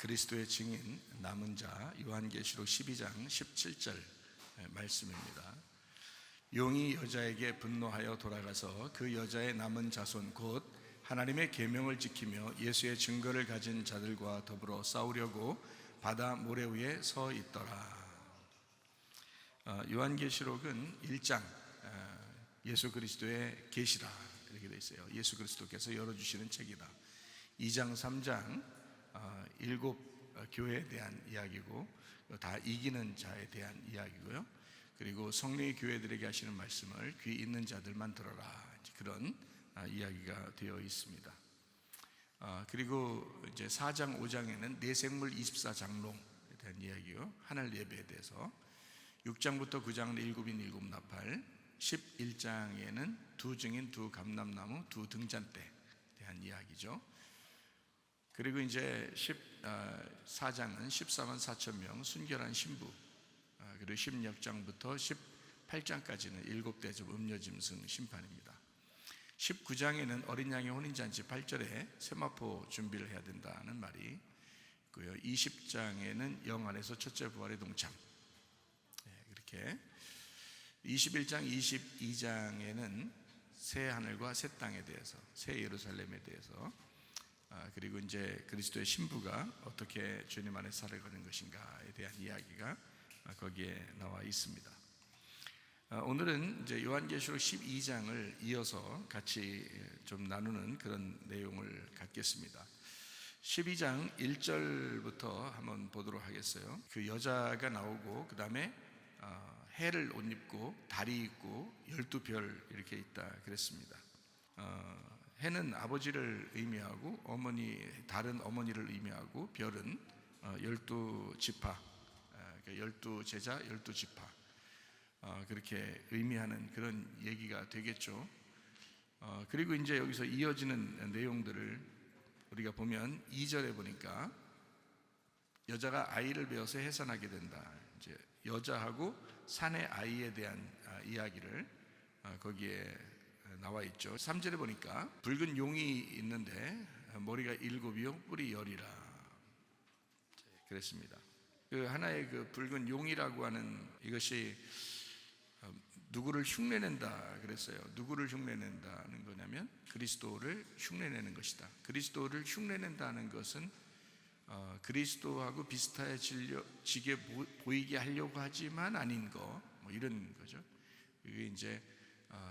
그리스도의 증인 남은 자 요한계시록 12장 17절 말씀입니다. 용이 여자에게 분노하여 돌아가서 그 여자의 남은 자손 곧 하나님의 계명을 지키며 예수의 증거를 가진 자들과 더불어 싸우려고 바다 모래 위에 서 있더라. 요한계시록은 1장 예수 그리스도의 계시라 이렇게 되어 있어요. 예수 그리스도께서 열어주시는 책이다. 2장 3장 일곱 교회에 대한 이야기고 다 이기는 자에 대한 이야기고요. 그리고 성령의 교회들에게 하시는 말씀을 귀 있는 자들만 들어라, 그런 이야기가 되어 있습니다. 그리고 이제 4장 5장에는 내생물 24장롱에 대한 이야기요, 하늘 예배에 대해서. 6장부터 9장은 일곱인 일곱 나팔, 11장에는 두 증인 두 감람나무 두 등잔대에 대한 이야기죠. 그리고 이제 14장은 14만 4천 명 순결한 신부, 그리고 16장부터 18장까지는 일곱 대접 음료짐승 심판입니다. 19장에는 어린 양의 혼인잔치 8절에 세마포 준비를 해야 된다는 말이 있고요. 20장에는 영 안에서 첫째 부활의 동참, 그렇게 21장 22장에는 새 하늘과 새 땅에 대해서, 새 예루살렘에 대해서, 그리고 이제 그리스도의 신부가 어떻게 주님 안에 살아가는 것인가에 대한 이야기가 거기에 나와 있습니다. 오늘은 이제 요한계시록 12장을 이어서 같이 좀 나누는 그런 내용을 갖겠습니다. 12장 1절부터 한번 보도록 하겠어요. 그 여자가 나오고 그 다음에 해를 옷 입고 달이 있고 12별 이렇게 있다 그랬습니다. 해는 아버지를 의미하고 달은 어머니를 의미하고 별은 12지파, 12제자 12지파, 그렇게 의미하는 그런 얘기가 되겠죠. 그리고 이제 여기서 이어지는 내용들을 우리가 보면 2절에 보니까 여자가 아이를 베어서 해산하게 된다. 이제 여자하고 산의 아이에 대한 이야기를 거기에 나와 있죠. 3절에 보니까 붉은 용이 있는데 머리가 7이요 뿔이 10이라 그랬습니다. 그 하나의 그 붉은 용이라고 하는 이것이 누구를 흉내낸다 그랬어요. 누구를 흉내낸다는 거냐면 그리스도를 흉내내는 것이다. 그리스도를 흉내낸다는 것은 그리스도하고 비슷해지게 보이게 하려고 하지만 아닌 거, 뭐 이런 거죠. 이게 이제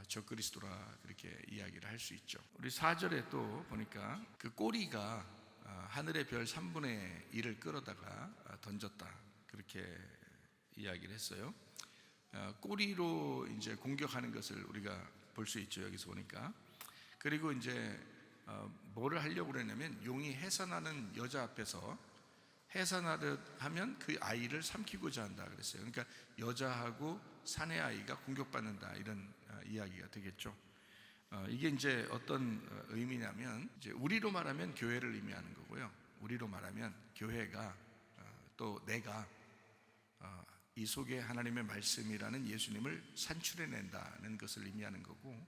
적그리스도라 그렇게 이야기를 할 수 있죠. 우리 4절에 또 보니까 그 꼬리가 하늘의 별 3분의 1을 끌어다가 던졌다 그렇게 이야기를 했어요. 꼬리로 이제 공격하는 것을 우리가 볼 수 있죠. 여기서 보니까. 그리고 이제 뭐를 하려고 그러냐면 용이 해산하는 여자 앞에서 해산하려 하면 그 아이를 삼키고자 한다 그랬어요. 그러니까 여자하고 산의 아이가 공격받는다, 이런 이야기가 되겠죠. 이게 이제 어떤 의미냐면 이제 우리로 말하면 교회를 의미하는 거고요. 우리로 말하면 교회가 또 내가 이 속에 하나님의 말씀이라는 예수님을 산출해낸다는 것을 의미하는 거고,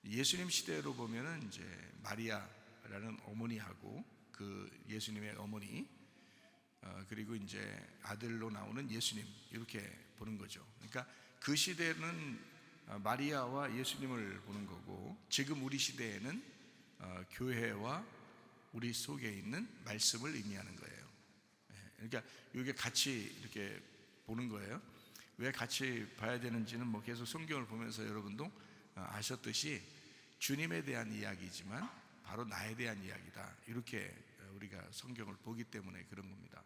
예수님 시대로 보면은 이제 마리아라는 어머니하고 그 예수님의 어머니, 그리고 이제 아들로 나오는 예수님, 이렇게 보는 거죠. 그러니까 그 시대는 마리아와 예수님을 보는 거고, 지금 우리 시대에는 교회와 우리 속에 있는 말씀을 의미하는 거예요. 그러니까 이게 같이 이렇게 보는 거예요. 왜 같이 봐야 되는지는 뭐 계속 성경을 보면서 여러분도 아셨듯이 주님에 대한 이야기지만 바로 나에 대한 이야기다, 이렇게 우리가 성경을 보기 때문에 그런 겁니다.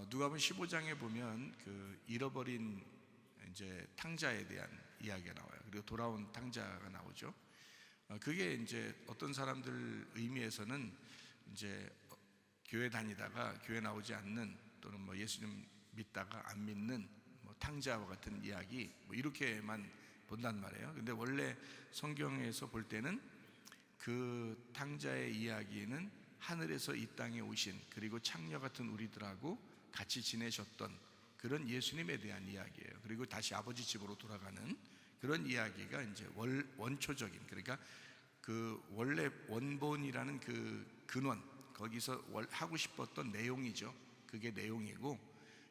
누가복음 15장에 보면 그 잃어버린 이제 탕자에 대한 이야기가 나와요. 그리고 돌아온 탕자가 나오죠. 그게 이제 어떤 사람들 의미에서는 이제 교회 다니다가 교회 나오지 않는, 또는 뭐 예수님 믿다가 안 믿는 뭐 탕자와 같은 이야기, 뭐 이렇게만 본단 말이에요. 근데 원래 성경에서 볼 때는 그 탕자의 이야기는 하늘에서 이 땅에 오신, 그리고 창녀 같은 우리들하고 같이 지내셨던 그런 예수님에 대한 이야기예요. 그리고 다시 아버지 집으로 돌아가는 그런 이야기가 이제 원초적인, 그러니까 그 원래 원본이라는 그 근원, 거기서 하고 싶었던 내용이죠. 그게 내용이고,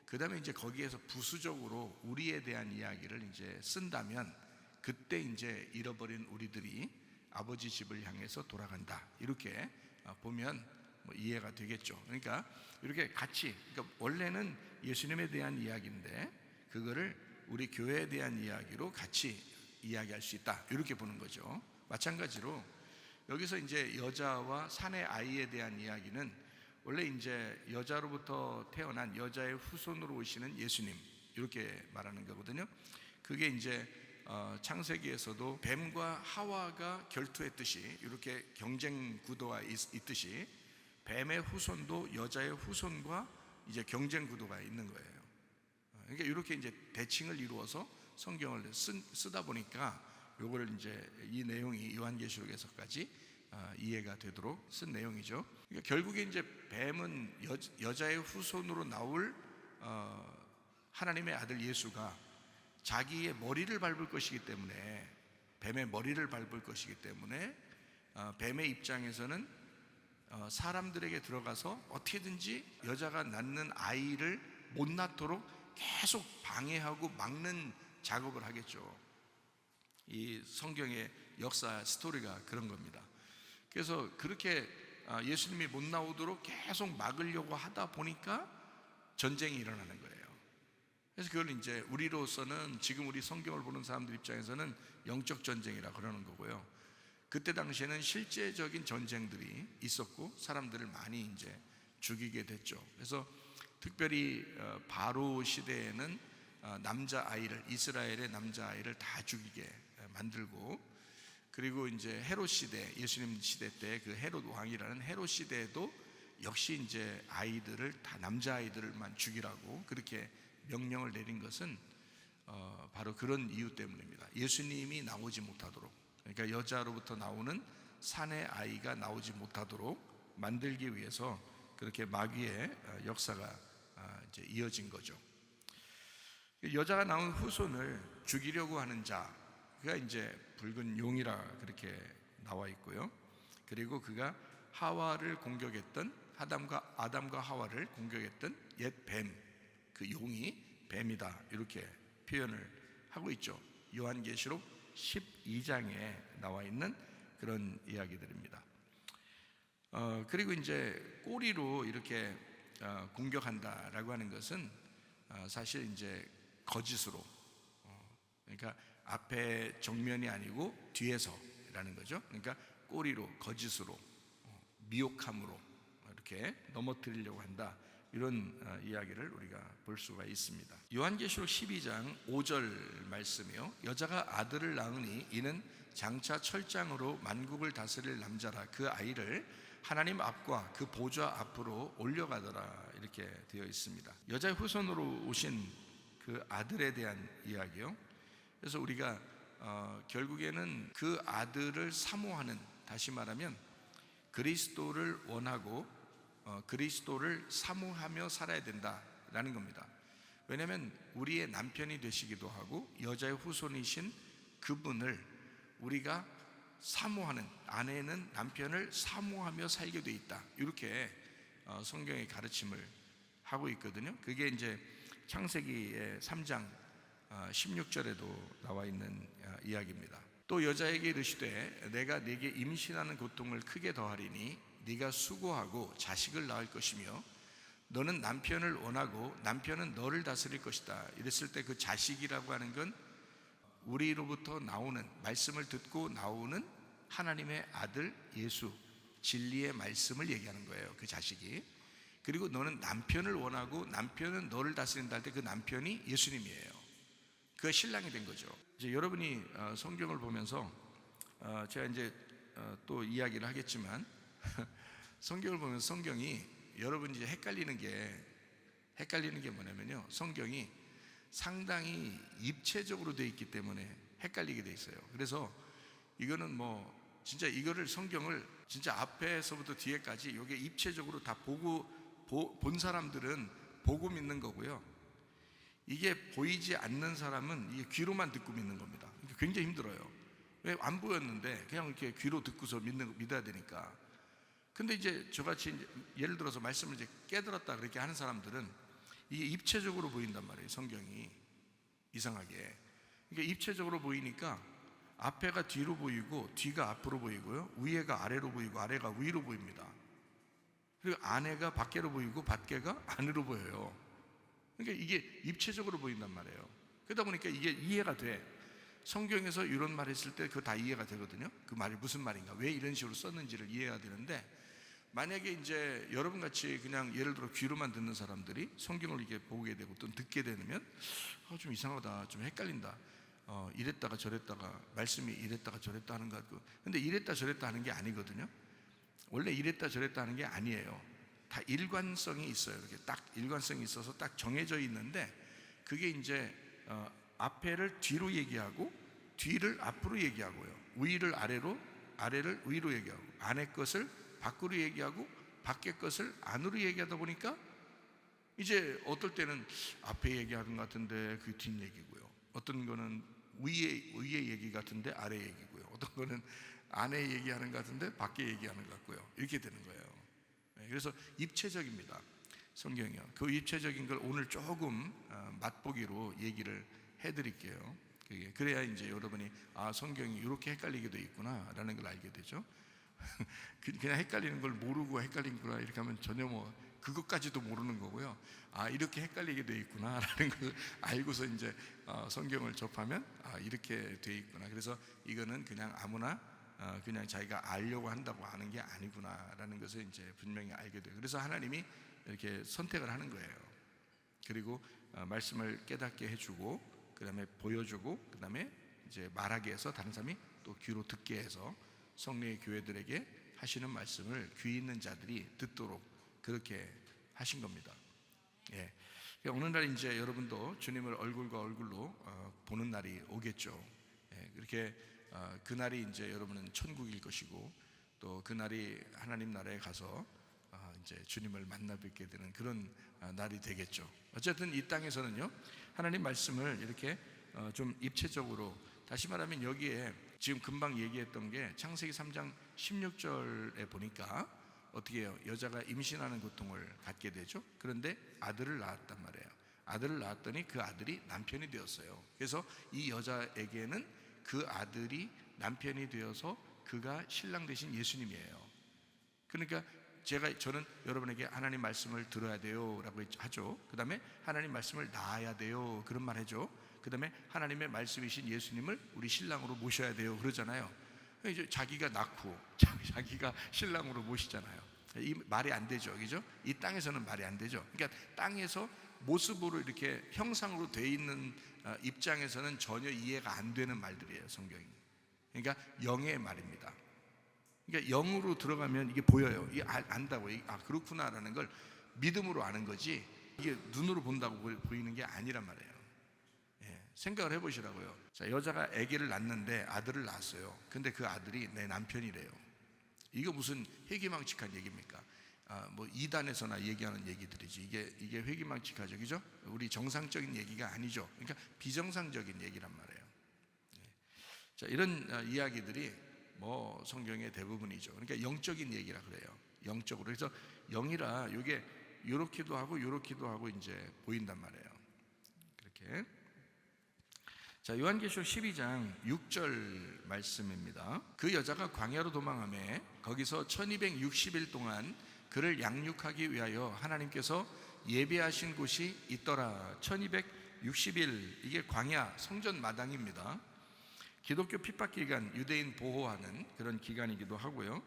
그 다음에 이제 거기에서 부수적으로 우리에 대한 이야기를 이제 쓴다면, 그때 이제 잃어버린 우리들이 아버지 집을 향해서 돌아간다, 이렇게 보면 뭐 이해가 되겠죠. 그러니까 이렇게 같이, 그러니까 원래는 예수님에 대한 이야기인데 그거를 우리 교회에 대한 이야기로 같이 이야기할 수 있다, 이렇게 보는 거죠. 마찬가지로 여기서 이제 여자와 사내 아이에 대한 이야기는 원래 이제 여자로부터 태어난 여자의 후손으로 오시는 예수님, 이렇게 말하는 거거든요. 그게 이제 창세기에서도 뱀과 하와가 결투했듯이, 이렇게 경쟁 구도가 있듯이 뱀의 후손도 여자의 후손과 이제 경쟁 구도가 있는 거예요. 그러니까 이렇게 이제 대칭을 이루어서 성경을 쓰다 보니까 요걸 이제 이 내용이 요한계시록에서까지 이해가 되도록 쓴 내용이죠. 그러니까 결국에 이제 뱀은 여자의 후손으로 나올 하나님의 아들 예수가 자기의 머리를 밟을 것이기 때문에, 뱀의 머리를 밟을 것이기 때문에 뱀의 입장에서는 사람들에게 들어가서 어떻게든지 여자가 낳는 아이를 못 낳도록 계속 방해하고 막는 작업을 하겠죠. 이 성경의 역사 스토리가 그런 겁니다. 그래서 그렇게 예수님이 못 나오도록 계속 막으려고 하다 보니까 전쟁이 일어나는 거예요. 그래서 그걸 이제 우리로서는, 지금 우리 성경을 보는 사람들 입장에서는 영적 전쟁이라 그러는 거고요. 그때 당시에는 실제적인 전쟁들이 있었고 사람들을 많이 이제 죽이게 됐죠. 그래서 특별히 바로 시대에는 남자아이를, 이스라엘의 남자아이를 다 죽이게 만들고, 그리고 이제 헤롯 시대, 예수님 시대 때 그 헤롯 왕이라는 헤롯 시대에도 역시 이제 아이들을 다, 남자아이들만 죽이라고 그렇게 명령을 내린 것은 바로 그런 이유 때문입니다. 예수님이 나오지 못하도록, 그러니까 여자로부터 나오는 사내 아이가 나오지 못하도록 만들기 위해서 그렇게 마귀의 역사가 이제 이어진 거죠. 여자가 낳은 후손을 죽이려고 하는 자가 이제 붉은 용이라 그렇게 나와 있고요. 그리고 그가 하와를 공격했던, 아담과 하와를 공격했던 옛 뱀, 그 용이 뱀이다, 이렇게 표현을 하고 있죠. 요한계시록 12장에 나와 있는 그런 이야기들입니다. 그리고 이제 꼬리로 이렇게 공격한다라고 하는 것은 사실 이제 거짓으로, 그러니까 앞에 정면이 아니고 뒤에서라는 거죠. 그러니까 꼬리로, 거짓으로, 미혹함으로 이렇게 넘어뜨리려고 한다, 이런 이야기를 우리가 볼 수가 있습니다. 요한계시록 12장 5절 말씀이요, 여자가 아들을 낳으니 이는 장차 철장으로 만국을 다스릴 남자라. 그 아이를 하나님 앞과 그 보좌 앞으로 올려가더라, 이렇게 되어 있습니다. 여자의 후손으로 오신 그 아들에 대한 이야기요. 그래서 우리가 결국에는 그 아들을 사모하는, 다시 말하면 그리스도를 원하고 그리스도를 사모하며 살아야 된다라는 겁니다. 왜냐하면 우리의 남편이 되시기도 하고 여자의 후손이신 그분을 우리가 사모하는, 아내는 남편을 사모하며 살게 돼 있다, 이렇게 성경의 가르침을 하고 있거든요. 그게 이제 창세기의 3장 16절에도 나와 있는 이야기입니다. 또 여자에게 이르시되 내가 네게 임신하는 고통을 크게 더하리니 네가 수고하고 자식을 낳을 것이며 너는 남편을 원하고 남편은 너를 다스릴 것이다. 이랬을 때 그 자식이라고 하는 건 우리로부터 나오는, 말씀을 듣고 나오는 하나님의 아들 예수, 진리의 말씀을 얘기하는 거예요, 그 자식이. 그리고 너는 남편을 원하고 남편은 너를 다스린다 할 때 그 남편이 예수님이에요. 그가 신랑이 된 거죠. 이제 여러분이 성경을 보면서 제가 이제 또 이야기를 하겠지만 성경을 보면 성경이, 여러분이 이제 헷갈리는 게 뭐냐면요, 성경이 상당히 입체적으로 되어 있기 때문에 헷갈리게 돼 있어요. 그래서 이거는 뭐 진짜 이거를, 성경을 진짜 앞에서부터 뒤에까지 이게 입체적으로 다 본 사람들은 보고 믿는 거고요, 이게 보이지 않는 사람은 이게 귀로만 듣고 믿는 겁니다. 굉장히 힘들어요. 왜? 안 보였는데 그냥 이렇게 귀로 듣고서 믿어야 되니까. 근데 이제 저같이 이제 예를 들어서 말씀을 이제 깨달았다 그렇게 하는 사람들은 이게 입체적으로 보인단 말이에요. 성경이 이상하게. 그러니까 입체적으로 보이니까 앞에가 뒤로 보이고 뒤가 앞으로 보이고요, 위에가 아래로 보이고 아래가 위로 보입니다. 그리고 안에가 밖으로 보이고 밖에가 안으로 보여요. 그러니까 이게 입체적으로 보인단 말이에요. 그러다 보니까 이게 이해가 돼. 성경에서 이런 말 했을 때 그거 다 이해가 되거든요. 그 말이 무슨 말인가, 왜 이런 식으로 썼는지를 이해해야 되는데, 만약에 이제 여러분 같이 그냥 예를 들어 귀로만 듣는 사람들이 성경을 이렇게 보게 되고 또 듣게 되면 좀 이상하다, 좀 헷갈린다, 이랬다가 저랬다가 말씀이 이랬다가 저랬다 하는 것 같고, 근데 이랬다 저랬다 하는 게 아니거든요. 원래 이랬다 저랬다 하는 게 아니에요. 다 일관성이 있어요. 이렇게 딱 일관성이 있어서 딱 정해져 있는데, 그게 이제 앞에를 뒤로 얘기하고 뒤를 앞으로 얘기하고요, 위를 아래로 아래를 위로 얘기하고 안에 것을 밖으로 얘기하고 밖의 것을 안으로 얘기하다 보니까 이제 어떨 때는 앞에 얘기하는 것 같은데 그 뒷 얘기고요, 어떤 거는 위에 얘기 같은데 아래 얘기고요, 어떤 거는 안에 얘기하는 것 같은데 밖에 얘기하는 것 같고요, 이렇게 되는 거예요. 그래서 입체적입니다, 성경이요. 그 입체적인 걸 오늘 조금 맛보기로 얘기를 해드릴게요. 그래야 이제 여러분이 성경이 이렇게 헷갈리게 돼 있구나라는 걸 알게 되죠. 그냥 헷갈리는 걸 모르고 헷갈린구나 이렇게 하면 전혀 그것까지도 모르는 거고요. 이렇게 헷갈리게 돼 있구나라는 걸 알고서 이제 성경을 접하면 이렇게 돼 있구나. 그래서 이거는 그냥 아무나 그냥 자기가 알려고 한다고 아는 게 아니구나라는 것을 이제 분명히 알게 돼요. 그래서 하나님이 이렇게 선택을 하는 거예요. 그리고 말씀을 깨닫게 해주고, 그 다음에 보여주고, 그 다음에 이제 말하게 해서 다른 사람이 또 귀로 듣게 해서 성령의 교회들에게 하시는 말씀을 귀 있는 자들이 듣도록 그렇게 하신 겁니다. 예. 오늘날 이제 여러분도 주님을 얼굴과 얼굴로 보는 날이 오겠죠. 예. 그렇게 그날이 이제 여러분은 천국일 것이고, 또 그날이 하나님 나라에 가서 이제 주님을 만나 뵙게 되는 그런 날이 되겠죠. 어쨌든 이 땅에서는요, 하나님 말씀을 이렇게 좀 입체적으로, 다시 말하면 여기에 지금 금방 얘기했던 게 창세기 3장 16절에 보니까 어떻게 해요? 여자가 임신하는 고통을 갖게 되죠. 그런데 아들을 낳았단 말이에요. 아들을 낳았더니 그 아들이 남편이 되었어요. 그래서 이 여자에게는 그 아들이 남편이 되어서 그가 신랑 되신 예수님이에요. 그러니까 저는 여러분에게 하나님 말씀을 들어야 돼요 라고 하죠. 그 다음에 하나님 말씀을 낳아야 돼요, 그런 말 하죠. 그 다음에 하나님의 말씀이신 예수님을 우리 신랑으로 모셔야 돼요, 그러잖아요. 이제 자기가 낳고 자기가 신랑으로 모시잖아요. 이 말이 안 되죠, 그죠? 이 땅에서는 말이 안 되죠. 그러니까 땅에서 모습으로 이렇게 형상으로 돼 있는 입장에서는 전혀 이해가 안 되는 말들이에요, 성경이. 그러니까 영의 말입니다. 그러니까 영으로 들어가면 이게 보여요. 이게 안다고, 그렇구나라는 걸 믿음으로 아는 거지, 이게 눈으로 본다고 보이는 게 아니란 말이에요. 예, 생각을 해보시라고요. 자, 여자가 아기를 낳는데 아들을 낳았어요. 근데 그 아들이 내 남편이래요. 이거 무슨 회기망측한 얘기입니까? 이단에서나 얘기하는 얘기들이지, 이게 회기망측하죠, 그죠? 우리 정상적인 얘기가 아니죠. 그러니까 비정상적인 얘기란 말이에요. 예. 자, 이런 이야기들이 성경의 대부분이죠. 그러니까 영적인 얘기라 그래요. 영적으로. 그래서 영이라 이게 요렇게도 하고 요렇게도 하고 이제 보인단 말이에요. 그렇게. 자, 요한계시록 12장 6절 말씀입니다. 그 여자가 광야로 도망하매 거기서 1260일 동안 그를 양육하기 위하여 하나님께서 예배하신 곳이 있더라. 1260일, 이게 광야 성전 마당입니다. 기독교 핍박 기간, 유대인 보호하는 그런 기간이기도 하고요.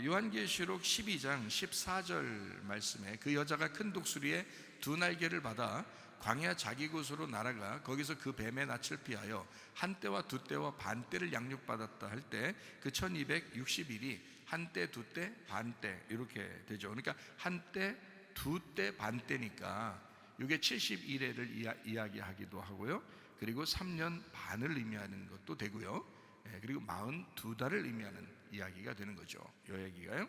요한계시록 12장 14절 말씀에 그 여자가 큰 독수리의 두 날개를 받아 광야 자기 곳으로 날아가 거기서 그 뱀의 낯을 피하여 한때와 두때와 반때를 양육받았다 할 때 그 1260일이 한때, 두때, 반때 이렇게 되죠. 그러니까 한때, 두때, 반때니까 이게 71회를 이야기하기도 하고요. 그리고 3년 반을 의미하는 것도 되고요. 그리고 42달을 의미하는 이야기가 되는 거죠. 이 얘기가요.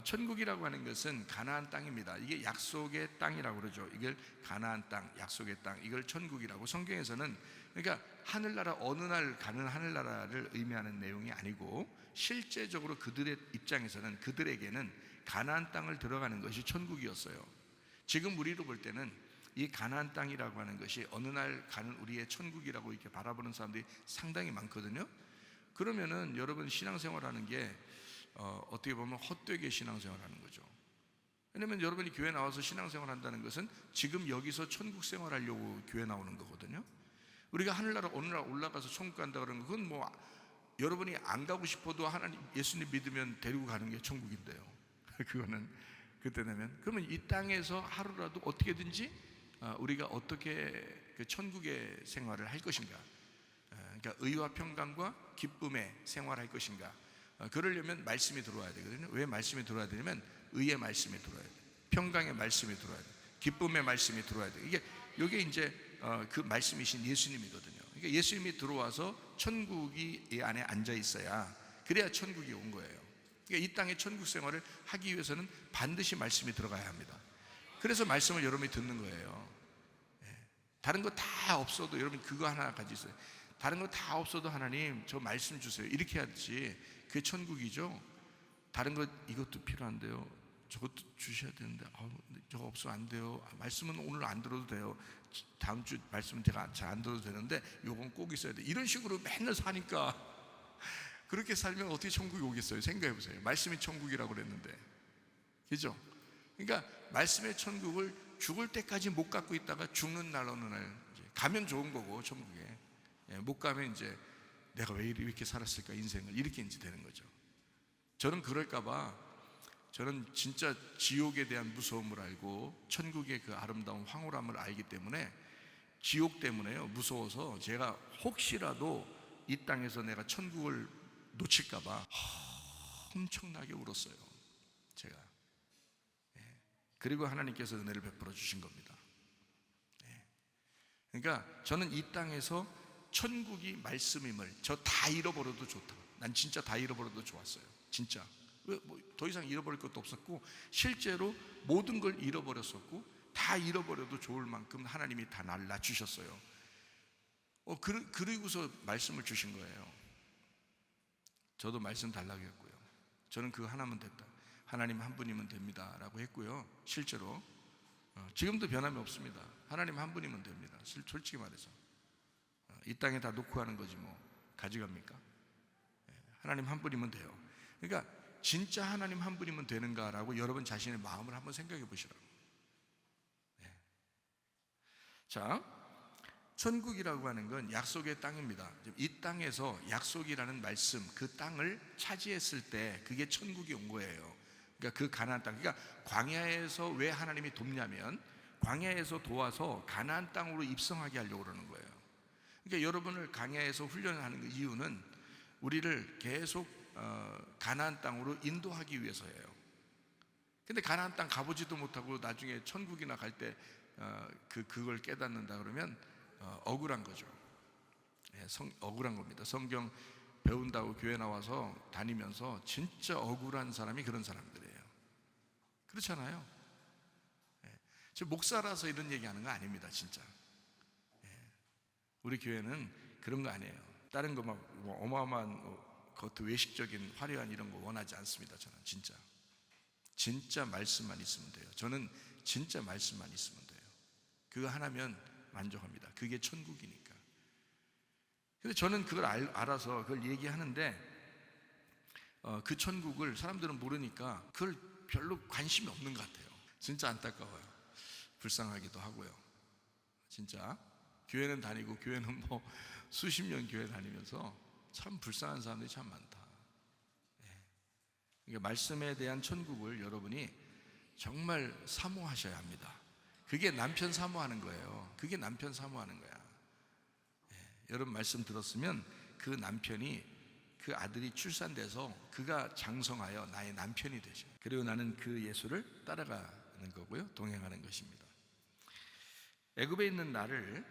천국이라고 하는 것은 가나안 땅입니다. 이게 약속의 땅이라고 그러죠. 이걸 가나안 땅, 약속의 땅, 이걸 천국이라고. 성경에서는 그러니까 하늘나라, 어느 날 가는 하늘나라를 의미하는 내용이 아니고 실제적으로 그들의 입장에서는, 그들에게는 가나안 땅을 들어가는 것이 천국이었어요. 지금 우리로 볼 때는 이 가나안 땅이라고 하는 것이 어느 날 가는 우리의 천국이라고 이렇게 바라보는 사람들이 상당히 많거든요. 그러면은 여러분 신앙생활하는 게 어떻게 보면 헛되게 신앙생활하는 거죠. 왜냐면 여러분이 교회 나와서 신앙생활 한다는 것은 지금 여기서 천국 생활하려고 교회 나오는 거거든요. 우리가 하늘나라 어느 날 올라가서 천국 간다 그러는 건 그건 뭐 여러분이 안 가고 싶어도 하나님 예수님 믿으면 데리고 가는 게 천국인데요. 그거는 그때 되면, 그러면 이 땅에서 하루라도 어떻게든지 우리가 어떻게 그 천국의 생활을 할 것인가, 그러니까 의와 평강과 기쁨의 생활할 것인가, 그러려면 말씀이 들어와야 되거든요. 왜 말씀이 들어와야 되냐면 의의 말씀이 들어와야 돼, 평강의 말씀이 들어와야 돼, 기쁨의 말씀이 들어와야 돼. 이게 이제 그 말씀이신 예수님이거든요. 그러니까 예수님이 들어와서 천국이 이 안에 앉아 있어야, 그래야 천국이 온 거예요. 그러니까 이 땅의 천국 생활을 하기 위해서는 반드시 말씀이 들어가야 합니다. 그래서 말씀을 여러분이 듣는 거예요. 다른 거 다 없어도 여러분 그거 하나 가지고 있어요. 다른 거 다 없어도 하나님 저 말씀 주세요, 이렇게 해야지 그게 천국이죠. 다른 것 이것도 필요한데요, 저것도 주셔야 되는데 저거 없으면 안 돼요. 말씀은 오늘 안 들어도 돼요. 다음 주 말씀은 제가 잘 안 들어도 되는데 요건 꼭 있어야 돼. 이런 식으로 맨날 사니까 그렇게 살면 어떻게 천국이 오겠어요? 생각해 보세요. 말씀이 천국이라고 그랬는데, 그죠? 그러니까 말씀의 천국을 죽을 때까지 못 갖고 있다가 죽는 날 어느 날 이제 가면 좋은 거고, 천국에 못 가면 이제 내가 왜 이렇게 살았을까 인생을, 이렇게 이제 되는 거죠. 저는 그럴까봐 저는 진짜 지옥에 대한 무서움을 알고 천국의 그 아름다운 황홀함을 알기 때문에 지옥 때문에요 무서워서 제가 혹시라도 이 땅에서 내가 천국을 놓칠까봐 엄청나게 울었어요 제가. 그리고 하나님께서 은혜를 베풀어 주신 겁니다. 그러니까 저는 이 땅에서 천국이 말씀임을, 저 다 잃어버려도 좋다, 난 진짜 다 잃어버려도 좋았어요. 진짜 뭐 더 이상 잃어버릴 것도 없었고, 실제로 모든 걸 잃어버렸었고, 다 잃어버려도 좋을 만큼 하나님이 다 날 낮추셨어요. 그리고서 말씀을 주신 거예요. 저도 말씀 달라고 했고요. 저는 그거 하나면 됐다, 하나님 한 분이면 됩니다 라고 했고요. 실제로 지금도 변함이 없습니다. 하나님 한 분이면 됩니다. 솔직히 말해서 이 땅에 다 놓고 가는 거지 뭐 가져갑니까? 하나님 한 분이면 돼요. 그러니까 진짜 하나님 한 분이면 되는가라고 여러분 자신의 마음을 한번 생각해 보시라고. 자, 천국이라고 하는 건 약속의 땅입니다. 이 땅에서 약속이라는 말씀, 그 땅을 차지했을 때 그게 천국이 온 거예요. 그러니까 그 가나안 땅, 그러니까 광야에서 왜 하나님이 돕냐면 광야에서 도와서 가나안 땅으로 입성하게 하려고 그러는 거예요. 그러니까 여러분을 광야에서 훈련하는 그 이유는 우리를 계속 가나안 땅으로 인도하기 위해서예요. 근데 가나안 땅 가보지도 못하고 나중에 천국이나 갈 때 그걸 깨닫는다 그러면 억울한 거죠. 억울한 겁니다. 성경 배운다고 교회 나와서 다니면서 진짜 억울한 사람이 그런 사람들이에요. 그렇잖아요. 저 목사라서 이런 얘기하는 거 아닙니다. 진짜 우리 교회는 그런 거 아니에요. 다른 거 막 어마어마한 겉 외식적인 화려한 이런 거 원하지 않습니다. 저는 진짜 말씀만 있으면 돼요. 저는 진짜 말씀만 있으면 돼요. 그거 하나면 만족합니다. 그게 천국이니까. 근데 저는 그걸 알아서 그걸 얘기하는데 그 천국을 사람들은 모르니까 그걸 별로 관심이 없는 것 같아요. 진짜 안타까워요. 불쌍하기도 하고요. 진짜 교회는 다니고, 교회는 뭐 수십 년 교회 다니면서 참 불쌍한 사람들이 참 많다. 그러니까 말씀에 대한 천국을 여러분이 정말 사모하셔야 합니다. 그게 남편 사모하는 거예요. 그게 남편 사모하는 거야. 여러분 말씀 들었으면 그 남편이, 그 아들이 출산돼서 그가 장성하여 나의 남편이 되죠. 그리고 나는 그 예수를 따라가는 거고요, 동행하는 것입니다. 애굽에 있는 나를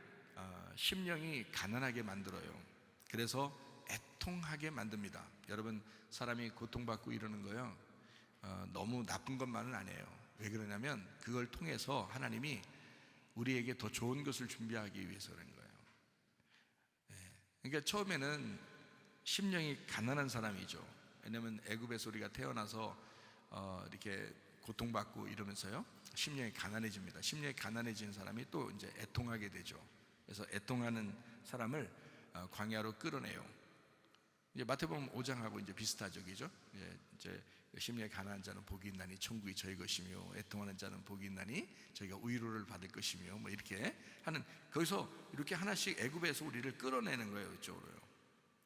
심령이 가난하게 만들어요. 그래서 애통하게 만듭니다. 여러분 사람이 고통받고 이러는 거요 너무 나쁜 것만은 아니에요. 왜 그러냐면 그걸 통해서 하나님이 우리에게 더 좋은 것을 준비하기 위해서 그런 거예요. 그러니까 처음에는 심령이 가난한 사람이죠. 왜냐하면 애굽에서 우리가 태어나서 이렇게 고통받고 이러면서요, 심령이 가난해집니다. 심령이 가난해진 사람이 또 이제 애통하게 되죠. 그래서 애통하는 사람을 광야로 끌어내요. 이제 마태복음 5장하고 이제 비슷하죠, 그죠? 이제 심령이 가난한 자는 복이 있나니 천국이 저희 것이며, 애통하는 자는 복이 있나니 저희가 위로를 받을 것이며, 뭐 이렇게 하는, 거기서 이렇게 하나씩 애굽에서 우리를 끌어내는 거예요, 이쪽으로요.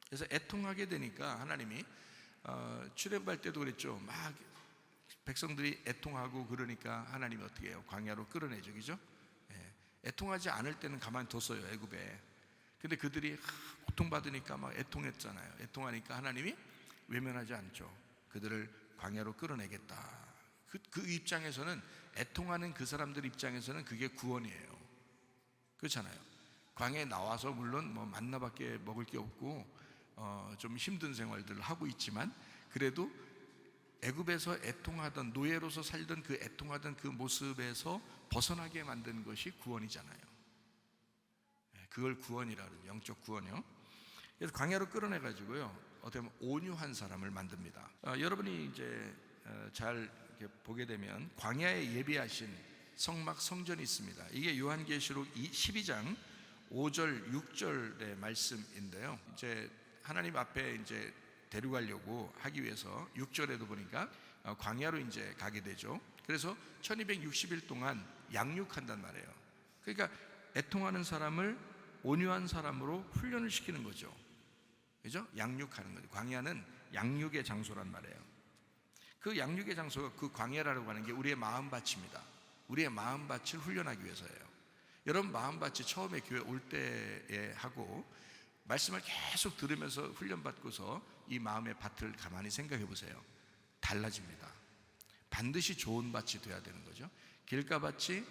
그래서 애통하게 되니까 하나님이 출애굽할 때도 그랬죠. 막 백성들이 애통하고 그러니까 하나님이 어떻게 해요? 광야로 끌어내죠, 그죠? 애통하지 않을 때는 가만히 뒀어요, 애굽에. 근데 그들이 고통받으니까 막 애통했잖아요. 애통하니까 하나님이 외면하지 않죠. 그들을 광야로 끌어내겠다. 그 입장에서는, 애통하는 그 사람들 입장에서는 그게 구원이에요. 그렇잖아요. 광야에 나와서 물론 뭐 만나밖에 먹을 게 없고 좀 힘든 생활들을 하고 있지만, 그래도 애굽에서 애통하던, 노예로서 살던 그 애통하던 그 모습에서 벗어나게 만든 것이 구원이잖아요. 그걸 구원이라 그러죠. 영적 구원이요. 그래서 광야로 끌어내가지고요, 어떻게 보면 온유한 사람을 만듭니다. 여러분이 이제 잘 이렇게 보게 되면 광야에 예비하신 성막 성전이 있습니다. 이게 요한계시록 12장 5절 6절의 말씀인데요. 이제 하나님 앞에 이제 데려가려고 하기 위해서 6절에도 보니까 광야로 이제 가게 되죠. 그래서 1260일 동안 양육한단 말이에요. 그러니까 애통하는 사람을 온유한 사람으로 훈련을 시키는 거죠. 그죠? 양육하는 거죠. 광야는 양육의 장소란 말이에요. 그 양육의 장소가, 그 광야라고 하는 게 우리의 마음밭입니다. 우리의 마음밭을 훈련하기 위해서예요. 여러분 마음밭이 처음에 교회 올 때에 하고 말씀을 계속 들으면서 훈련받고서 이 마음의 밭을 가만히 생각해 보세요. 달라집니다. 반드시 좋은 밭이 돼야 되는 거죠. 길가밭이,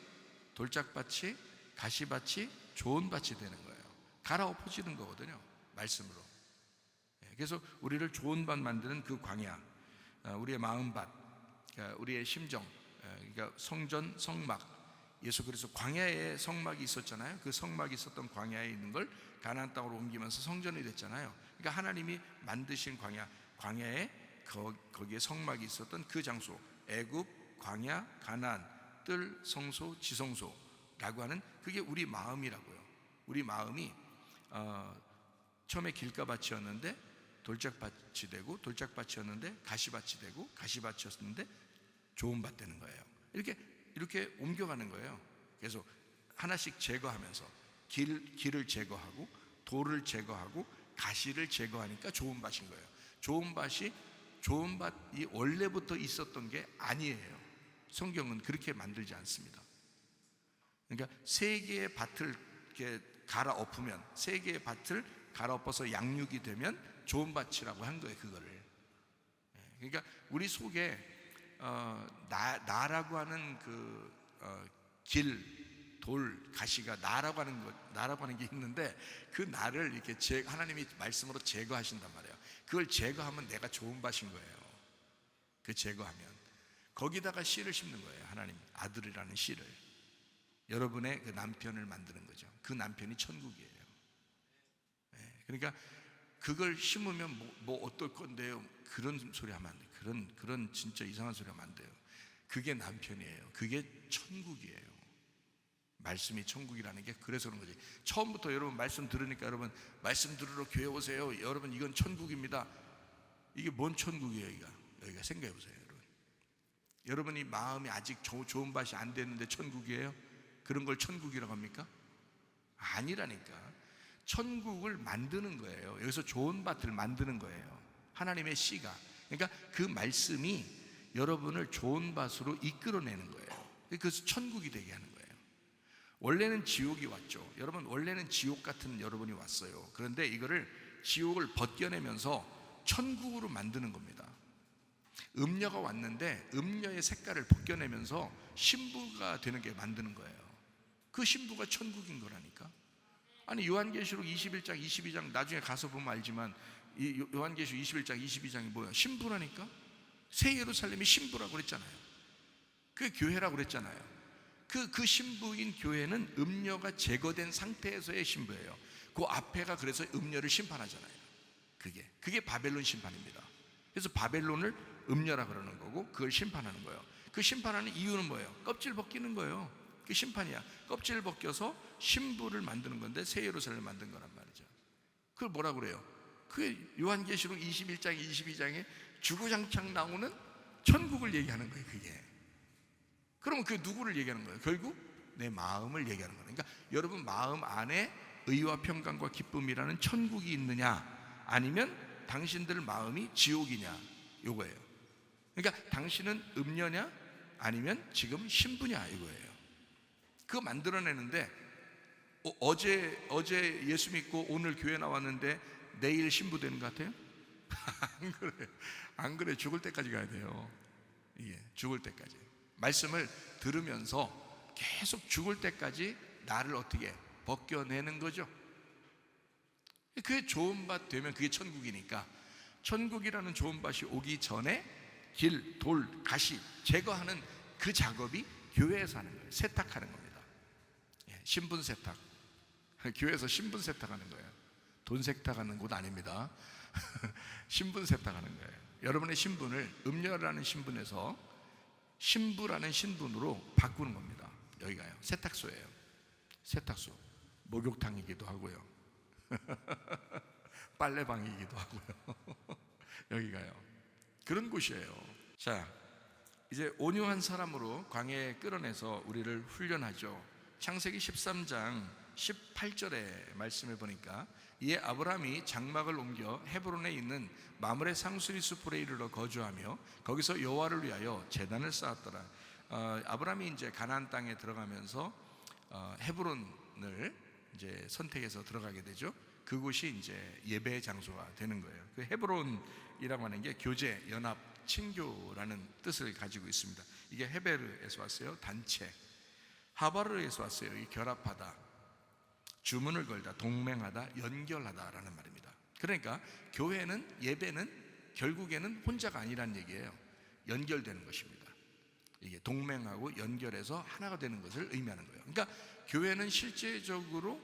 돌짝밭이, 가시밭이 좋은 밭이 되는 거예요. 갈아엎어지는 거거든요, 말씀으로. 그래서 우리를 좋은 밭 만드는 그 광야, 우리의 마음밭, 우리의 심정, 그러니까 성전, 성막, 예수 그리스도 광야에 성막이 있었잖아요. 그 성막이 있었던 광야에 있는 걸 가나안 땅으로 옮기면서 성전이 됐잖아요. 그러니까 하나님이 만드신 광야에 거기에 성막이 있었던 그 장소, 애굽, 광야, 가나안, 뜰, 성소, 지성소라고 하는, 그게 우리 마음이라고요. 우리 마음이 처음에 길가밭이었는데 돌짝밭이 되고, 돌짝밭이었는데 가시밭이 되고, 가시밭이었는데 좋은 밭 되는 거예요. 이렇게 옮겨가는 거예요. 그래서 하나씩 제거하면서 길을 제거하고, 돌을 제거하고, 가시를 제거하니까 좋은 밭인 거예요. 좋은 밭이 원래부터 있었던 게 아니에요. 성경은 그렇게 만들지 않습니다. 그러니까 세 개의 밭을 이렇게 갈아엎으면, 세 개의 밭을 갈아엎어서 양육이 되면 좋은 밭이라고 한 거예요, 그거를. 그러니까 우리 속에 나라고 하는 길, 돌, 가시가 나라고 하는 게 있는데, 그 나를 이렇게 하나님이 말씀으로 제거하신단 말이에요. 그걸 제거하면 내가 좋은 밭인 거예요. 그 제거하면 거기다가 씨를 심는 거예요. 하나님 아들이라는 씨를, 여러분의 그 남편을 만드는 거죠. 그 남편이 천국이에요. 그러니까 그걸 심으면 뭐 어떨 건데요? 그런 소리 하면 안 돼요. 그런 진짜 이상한 소리 하면 안 돼요. 그게 남편이에요. 그게 천국이에요. 말씀이 천국이라는 게 그래서 그런 거지. 처음부터 여러분 말씀 들으니까, 여러분 말씀 들으러 교회 오세요, 여러분 이건 천국입니다. 이게 뭔 천국이에요? 여기가 생각해 보세요, 여러분. 여러분이 마음이 아직 좋은 밭이 안 됐는데 천국이에요? 그런 걸 천국이라고 합니까? 아니라니까. 천국을 만드는 거예요. 여기서 좋은 밭을 만드는 거예요. 하나님의 씨가. 그러니까 그 말씀이 여러분을 좋은 밭으로 이끌어내는 거예요. 그래서 천국이 되게 하는 거예요. 원래는 지옥이 왔죠. 여러분, 원래는 지옥 같은 여러분이 왔어요. 그런데 이거를, 지옥을 벗겨내면서 천국으로 만드는 겁니다. 음녀가 왔는데 음녀의 색깔을 벗겨내면서 신부가 되는 게 만드는 거예요. 그 신부가 천국인 거라니까. 아니, 요한계시록 21장 22장 나중에 가서 보면 알지만, 이 요한계시록 21장 22장이 뭐야? 신부라니까. 새 예루살렘이 신부라고 그랬잖아요. 그게 교회라고 그랬잖아요. 그 신부인 교회는 음녀가 제거된 상태에서의 신부예요. 그 앞에가 그래서 음녀를 심판하잖아요. 그게 바벨론 심판입니다. 그래서 바벨론을 음녀라 그러는 거고 그걸 심판하는 거예요. 그 심판하는 이유는 뭐예요? 껍질 벗기는 거예요. 그 심판이야. 껍질을 벗겨서 신부를 만드는 건데 새 예루살렘을 만든 거란 말이죠. 그걸 뭐라 그래요? 그 요한계시록 21장 22장에 주구장창 나오는 천국을 얘기하는 거예요. 그게 그러면 그 누구를 얘기하는 거예요? 결국 내 마음을 얘기하는 거예요. 그러니까 여러분 마음 안에 의와 평강과 기쁨이라는 천국이 있느냐, 아니면 당신들 마음이 지옥이냐, 요거예요. 그러니까 당신은 음녀냐 아니면 지금 신부냐, 이거예요. 그거 만들어내는데 어제 예수 믿고 오늘 교회 나왔는데 내일 신부 되는 것 같아요? 안 그래. 안 그래. 죽을 때까지 가야 돼요. 이게 죽을 때까지 말씀을 들으면서 계속 죽을 때까지 나를 어떻게 벗겨내는 거죠. 그게 좋은 밭 되면 그게 천국이니까, 천국이라는 좋은 밭이 오기 전에 길, 돌, 가시 제거하는 그 작업이 교회에서 하는 거예요. 세탁하는 겁니다. 신분 세탁. 교회에서 신분 세탁하는 거예요. 돈 세탁하는 곳 아닙니다. 신분 세탁하는 거예요. 여러분의 신분을 음녀라는 신분에서 신부라는 신분으로 바꾸는 겁니다. 여기가요. 세탁소예요. 세탁소. 목욕탕이기도 하고요. 빨래방이기도 하고요. 여기가요. 그런 곳이에요. 자, 이제 온유한 사람으로 광야에 끌어내서 우리를 훈련하죠. 창세기 13장 18절의 말씀을 보니까 이에 아브라함이 장막을 옮겨 헤브론에 있는 마므레 상수리 수풀에 이르러 거주하며 거기서 여호와를 위하여 제단을 쌓았더라. 아브라함이 이제 가나안 땅에 들어가면서 헤브론을 이제 선택해서 들어가게 되죠. 그곳이 이제 예배 장소가 되는 거예요. 그 헤브론이라고 하는 게 교제, 연합, 친교라는 뜻을 가지고 있습니다. 이게 헤베르에서 왔어요. 단체. 하바르에서 왔어요. 이 결합하다, 주문을 걸다, 동맹하다, 연결하다라는 말입니다. 그러니까 교회는, 예배는 결국에는 혼자가 아니란 얘기예요. 연결되는 것입니다. 이게 동맹하고 연결해서 하나가 되는 것을 의미하는 거예요. 그러니까 교회는 실제적으로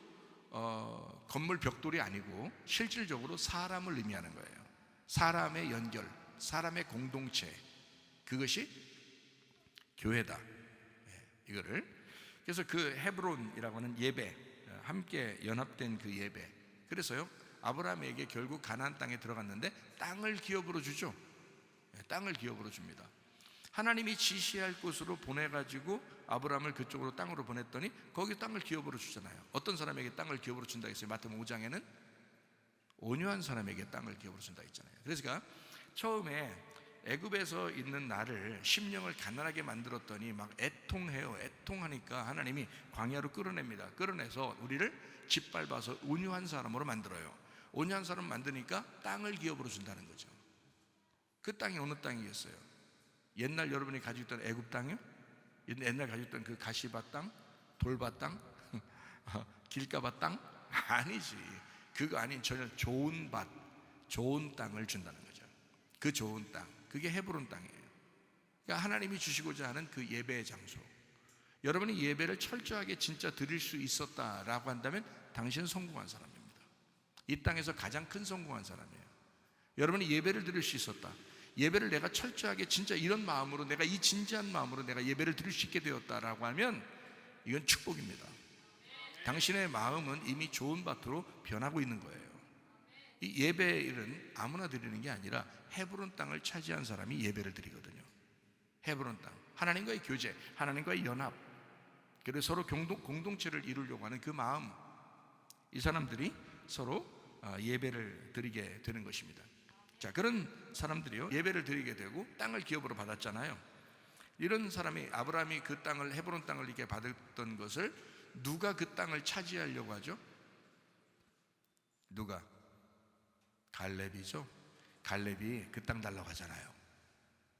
건물 벽돌이 아니고 실질적으로 사람을 의미하는 거예요. 사람의 연결, 사람의 공동체, 그것이 교회다. 이거를 그래서 그 헤브론이라고 하는 예배, 함께 연합된 그 예배. 그래서요 아브라함에게 결국 가나안 땅에 들어갔는데 땅을 기업으로 주죠. 땅을 기업으로 줍니다. 하나님이 지시할 곳으로 보내가지고 아브라함을 그쪽으로 땅으로 보냈더니 거기 땅을 기업으로 주잖아요. 어떤 사람에게 땅을 기업으로 준다 했어요? 마태복음 5장에는 온유한 사람에게 땅을 기업으로 준다 했잖아요. 그러니까 처음에 애굽에서 있는 나를 심령을 가난하게 만들었더니 막 애통해요. 애통하니까 하나님이 광야로 끌어냅니다. 끌어내서 우리를 짓밟아서 온유한 사람으로 만들어요. 온유한 사람 만드니까 땅을 기업으로 준다는 거죠. 그 땅이 어느 땅이겠어요? 옛날 여러분이 가지고 있던 애굽 땅이요? 옛날 가지고 있던 그 가시밭 땅, 돌밭 땅, 길가밭 땅? 아니지. 그거 아닌 전혀 좋은 밭, 좋은 땅을 준다는 거죠. 그 좋은 땅, 그게 헤브론 땅이에요. 그러니까 하나님이 주시고자 하는 그 예배의 장소. 여러분이 예배를 철저하게 진짜 드릴 수 있었다라고 한다면 당신은 성공한 사람입니다. 이 땅에서 가장 큰 성공한 사람이에요. 여러분이 예배를 드릴 수 있었다, 예배를 내가 철저하게 진짜 이런 마음으로, 내가 이 진지한 마음으로 내가 예배를 드릴 수 있게 되었다라고 하면 이건 축복입니다. 당신의 마음은 이미 좋은 밭으로 변하고 있는 거예요. 이 예배는 아무나 드리는 게 아니라 헤브론 땅을 차지한 사람이 예배를 드리거든요. 헤브론 땅, 하나님과의 교제, 하나님과의 연합, 그래서 서로 공동체를 이루려고 하는 그 마음, 이 사람들이 서로 예배를 드리게 되는 것입니다. 자, 그런 사람들이요 예배를 드리게 되고 땅을 기업으로 받았잖아요. 이런 사람이, 아브라함이 그 땅을, 헤브론 땅을 이렇게 받았던 것을 누가 그 땅을 차지하려고 하죠? 누가? 갈렙이죠. 갈렙이 그 땅 달라고 하잖아요.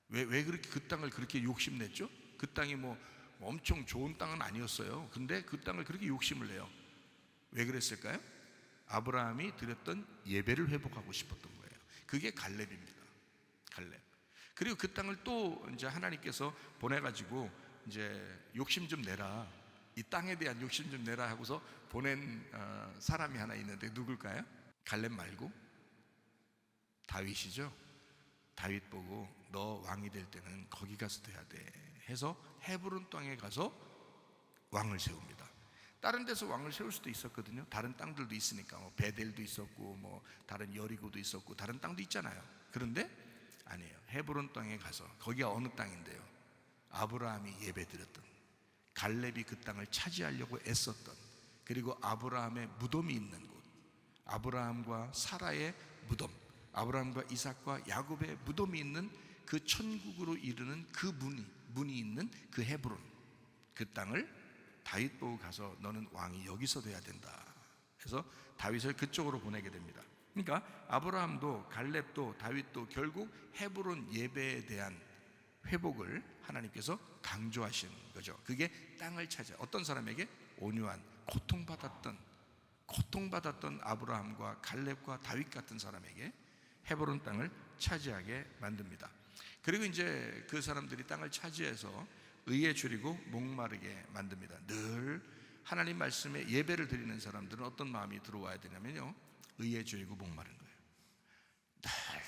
왜 그렇게 그 땅을 그렇게 욕심냈죠? 그 땅이 뭐 엄청 좋은 땅은 아니었어요. 근데 그 땅을 그렇게 욕심을 내요. 왜 그랬을까요? 아브라함이 드렸던 예배를 회복하고 싶었던 거예요. 그게 갈렙입니다. 갈렙. 그리고 그 땅을 또 이제 하나님께서 보내가지고 이제 욕심 좀 내라, 이 땅에 대한 욕심 좀 내라 하고서 보낸 사람이 하나 있는데 누굴까요? 갈렙 말고 다윗이죠. 다윗 보고 너 왕이 될 때는 거기 가서 돼야 돼 해서 헤브론 땅에 가서 왕을 세웁니다. 다른 데서 왕을 세울 수도 있었거든요. 다른 땅들도 있으니까 뭐 베델도 있었고 뭐 다른 여리고도 있었고 다른 땅도 있잖아요. 그런데 아니에요. 헤브론 땅에 가서, 거기가 어느 땅인데요? 아브라함이 예배드렸던, 갈렙이 그 땅을 차지하려고 애썼던, 그리고 아브라함의 무덤이 있는 곳, 아브라함과 사라의 무덤, 아브라함과 이삭과 야곱의 무덤이 있는 그 천국으로 이르는 그 문이 있는 그 헤브론, 그 땅을 다윗 보고 가서 너는 왕이 여기서 돼야 된다 해서 다윗을 그쪽으로 보내게 됩니다. 그러니까 아브라함도 갈렙도 다윗도 결국 헤브론 예배에 대한 회복을 하나님께서 강조하시는 거죠. 그게 땅을 차지한, 어떤 사람에게? 온유한, 고통받았던 아브라함과 갈렙과 다윗 같은 사람에게 헤브론 땅을 차지하게 만듭니다. 그리고 이제 그 사람들이 땅을 차지해서 의에 줄이고 목마르게 만듭니다. 늘 하나님 말씀에 예배를 드리는 사람들은 어떤 마음이 들어와야 되냐면요, 의에 줄이고 목마른 거예요.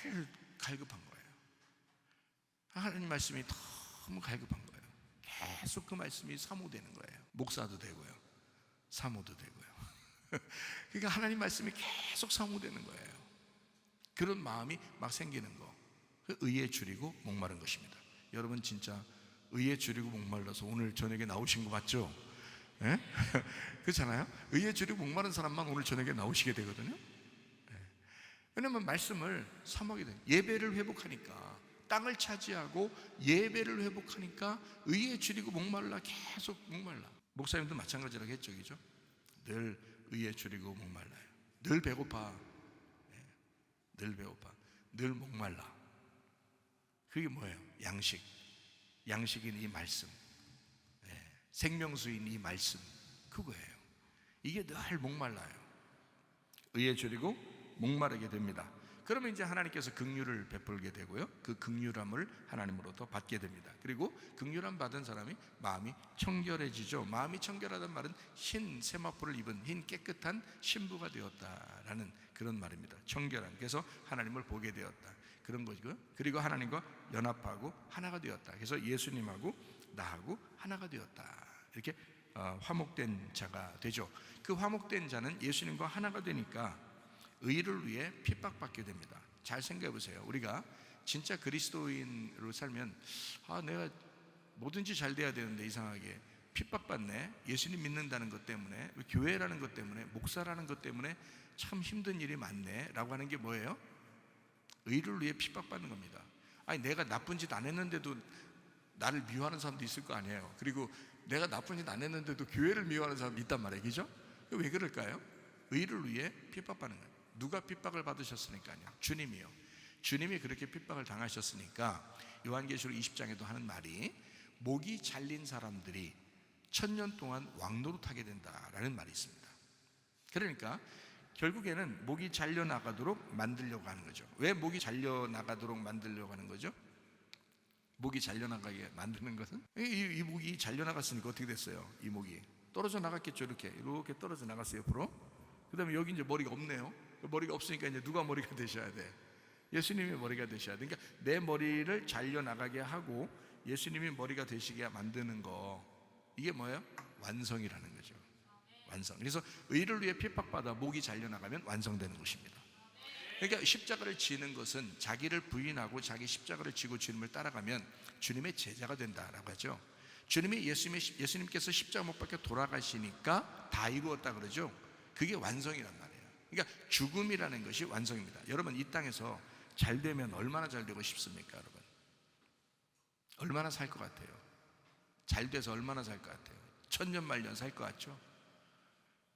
늘 갈급한 거예요. 하나님 말씀이 너무 갈급한 거예요. 계속 그 말씀이 사모되는 거예요. 목사도 되고요, 사모도 되고요. 그러니까 하나님 말씀이 계속 사모되는 거예요. 그런 마음이 막 생기는 거, 의에 줄이고 목마른 것입니다. 여러분 진짜 의에 줄이고 목말라서 오늘 저녁에 나오신 거 맞죠? 예? 그렇잖아요? 의에 줄이고 목마른 사람만 오늘 저녁에 나오시게 되거든요. 예. 왜냐면 말씀을 사모하게 돼요. 예배를 회복하니까, 땅을 차지하고 예배를 회복하니까 의에 줄이고 목말라, 계속 목말라. 목사님도 마찬가지라고 했죠, 그죠? 늘 의에 줄이고 목말라요. 늘 배고파, 예. 늘 배고파, 늘 목말라. 그게 뭐예요? 양식인 이 말씀, 생명수인 이 말씀, 그거예요. 이게 늘 목말라요. 의에 줄이고 목마르게 됩니다. 그러면 이제 하나님께서 긍휼을 베풀게 되고요, 그 긍휼함을 하나님으로부터 받게 됩니다. 그리고 긍휼함 받은 사람이 마음이 청결해지죠. 마음이 청결하다는 말은 흰 세마포를 입은 흰 깨끗한 신부가 되었다라는 그런 말입니다. 청결함, 그래서 하나님을 보게 되었다, 그런 거죠. 그리고 하나님과 연합하고 하나가 되었다. 그래서 예수님하고 나하고 하나가 되었다. 이렇게 화목된 자가 되죠. 그 화목된 자는 예수님과 하나가 되니까 의를 위해 핍박받게 됩니다. 잘 생각해 보세요. 우리가 진짜 그리스도인으로 살면 내가 뭐든지 잘 돼야 되는데 이상하게 핍박받네, 예수님 믿는다는 것 때문에, 교회라는 것 때문에, 목사라는 것 때문에 참 힘든 일이 많네 라고 하는 게 뭐예요? 의를 위해 핍박받는 겁니다. 아니, 내가 나쁜 짓 안 했는데도 나를 미워하는 사람도 있을 거 아니에요. 그리고 내가 나쁜 짓 안 했는데도 교회를 미워하는 사람도 있단 말이에요, 그죠? 왜 그럴까요? 의를 위해 핍박받는 거예요. 누가 핍박을 받으셨으니까요? 주님이요. 주님이 그렇게 핍박을 당하셨으니까 요한계시록 20장에도 하는 말이, 목이 잘린 사람들이 1000년 동안 왕노릇하게 된다라는 말이 있습니다. 그러니까 결국에는 목이 잘려나가도록 만들려고 하는 거죠. 왜 목이 잘려나가도록 만들려고 하는 거죠? 목이 잘려나가게 만드는 것은, 이 목이 잘려나갔으니까 어떻게 됐어요? 이 목이 떨어져 나갔겠죠. 이렇게 떨어져 나갔어요, 옆으로. 그 다음에 여기 이제 머리가 없네요. 머리가 없으니까 이제 누가 머리가 되셔야 돼? 예수님이 머리가 되셔야 돼. 그러니까 내 머리를 잘려나가게 하고 예수님이 머리가 되시게 만드는 거, 이게 뭐예요? 완성이라는 거죠. 완성. 그래서 의를 위해 핍박받아 목이 잘려나가면 완성되는 것입니다. 그러니까 십자가를 지는 것은 자기를 부인하고 자기 십자가를 지고 주님을 따라가면 주님의 제자가 된다라고 하죠. 예수님께서 십자가 못 박혀 돌아가시니까 다 이루었다 그러죠. 그게 완성이란 말이에요. 그러니까 죽음이라는 것이 완성입니다. 여러분, 이 땅에서 잘 되면 얼마나 잘 되고 싶습니까? 여러분, 얼마나 살 것 같아요? 잘 돼서 얼마나 살 것 같아요? 천년 만년 살 것 같죠?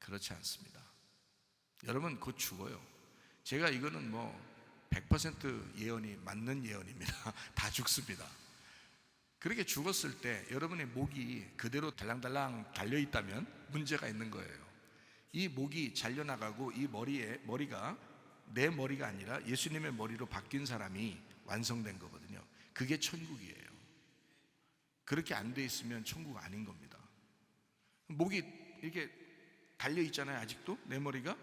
그렇지 않습니다. 여러분, 곧 죽어요. 제가 이거는 100% 예언이 맞는 예언입니다. 다 죽습니다. 그렇게 죽었을 때 여러분의 목이 그대로 달랑달랑 달려있다면 문제가 있는 거예요. 이 목이 잘려나가고 이 머리가 내 머리가 아니라 예수님의 머리로 바뀐 사람이 완성된 거거든요. 그게 천국이에요. 그렇게 안 돼 있으면 천국 아닌 겁니다. 목이 이렇게 달려있잖아요. 아직도 내 머리가.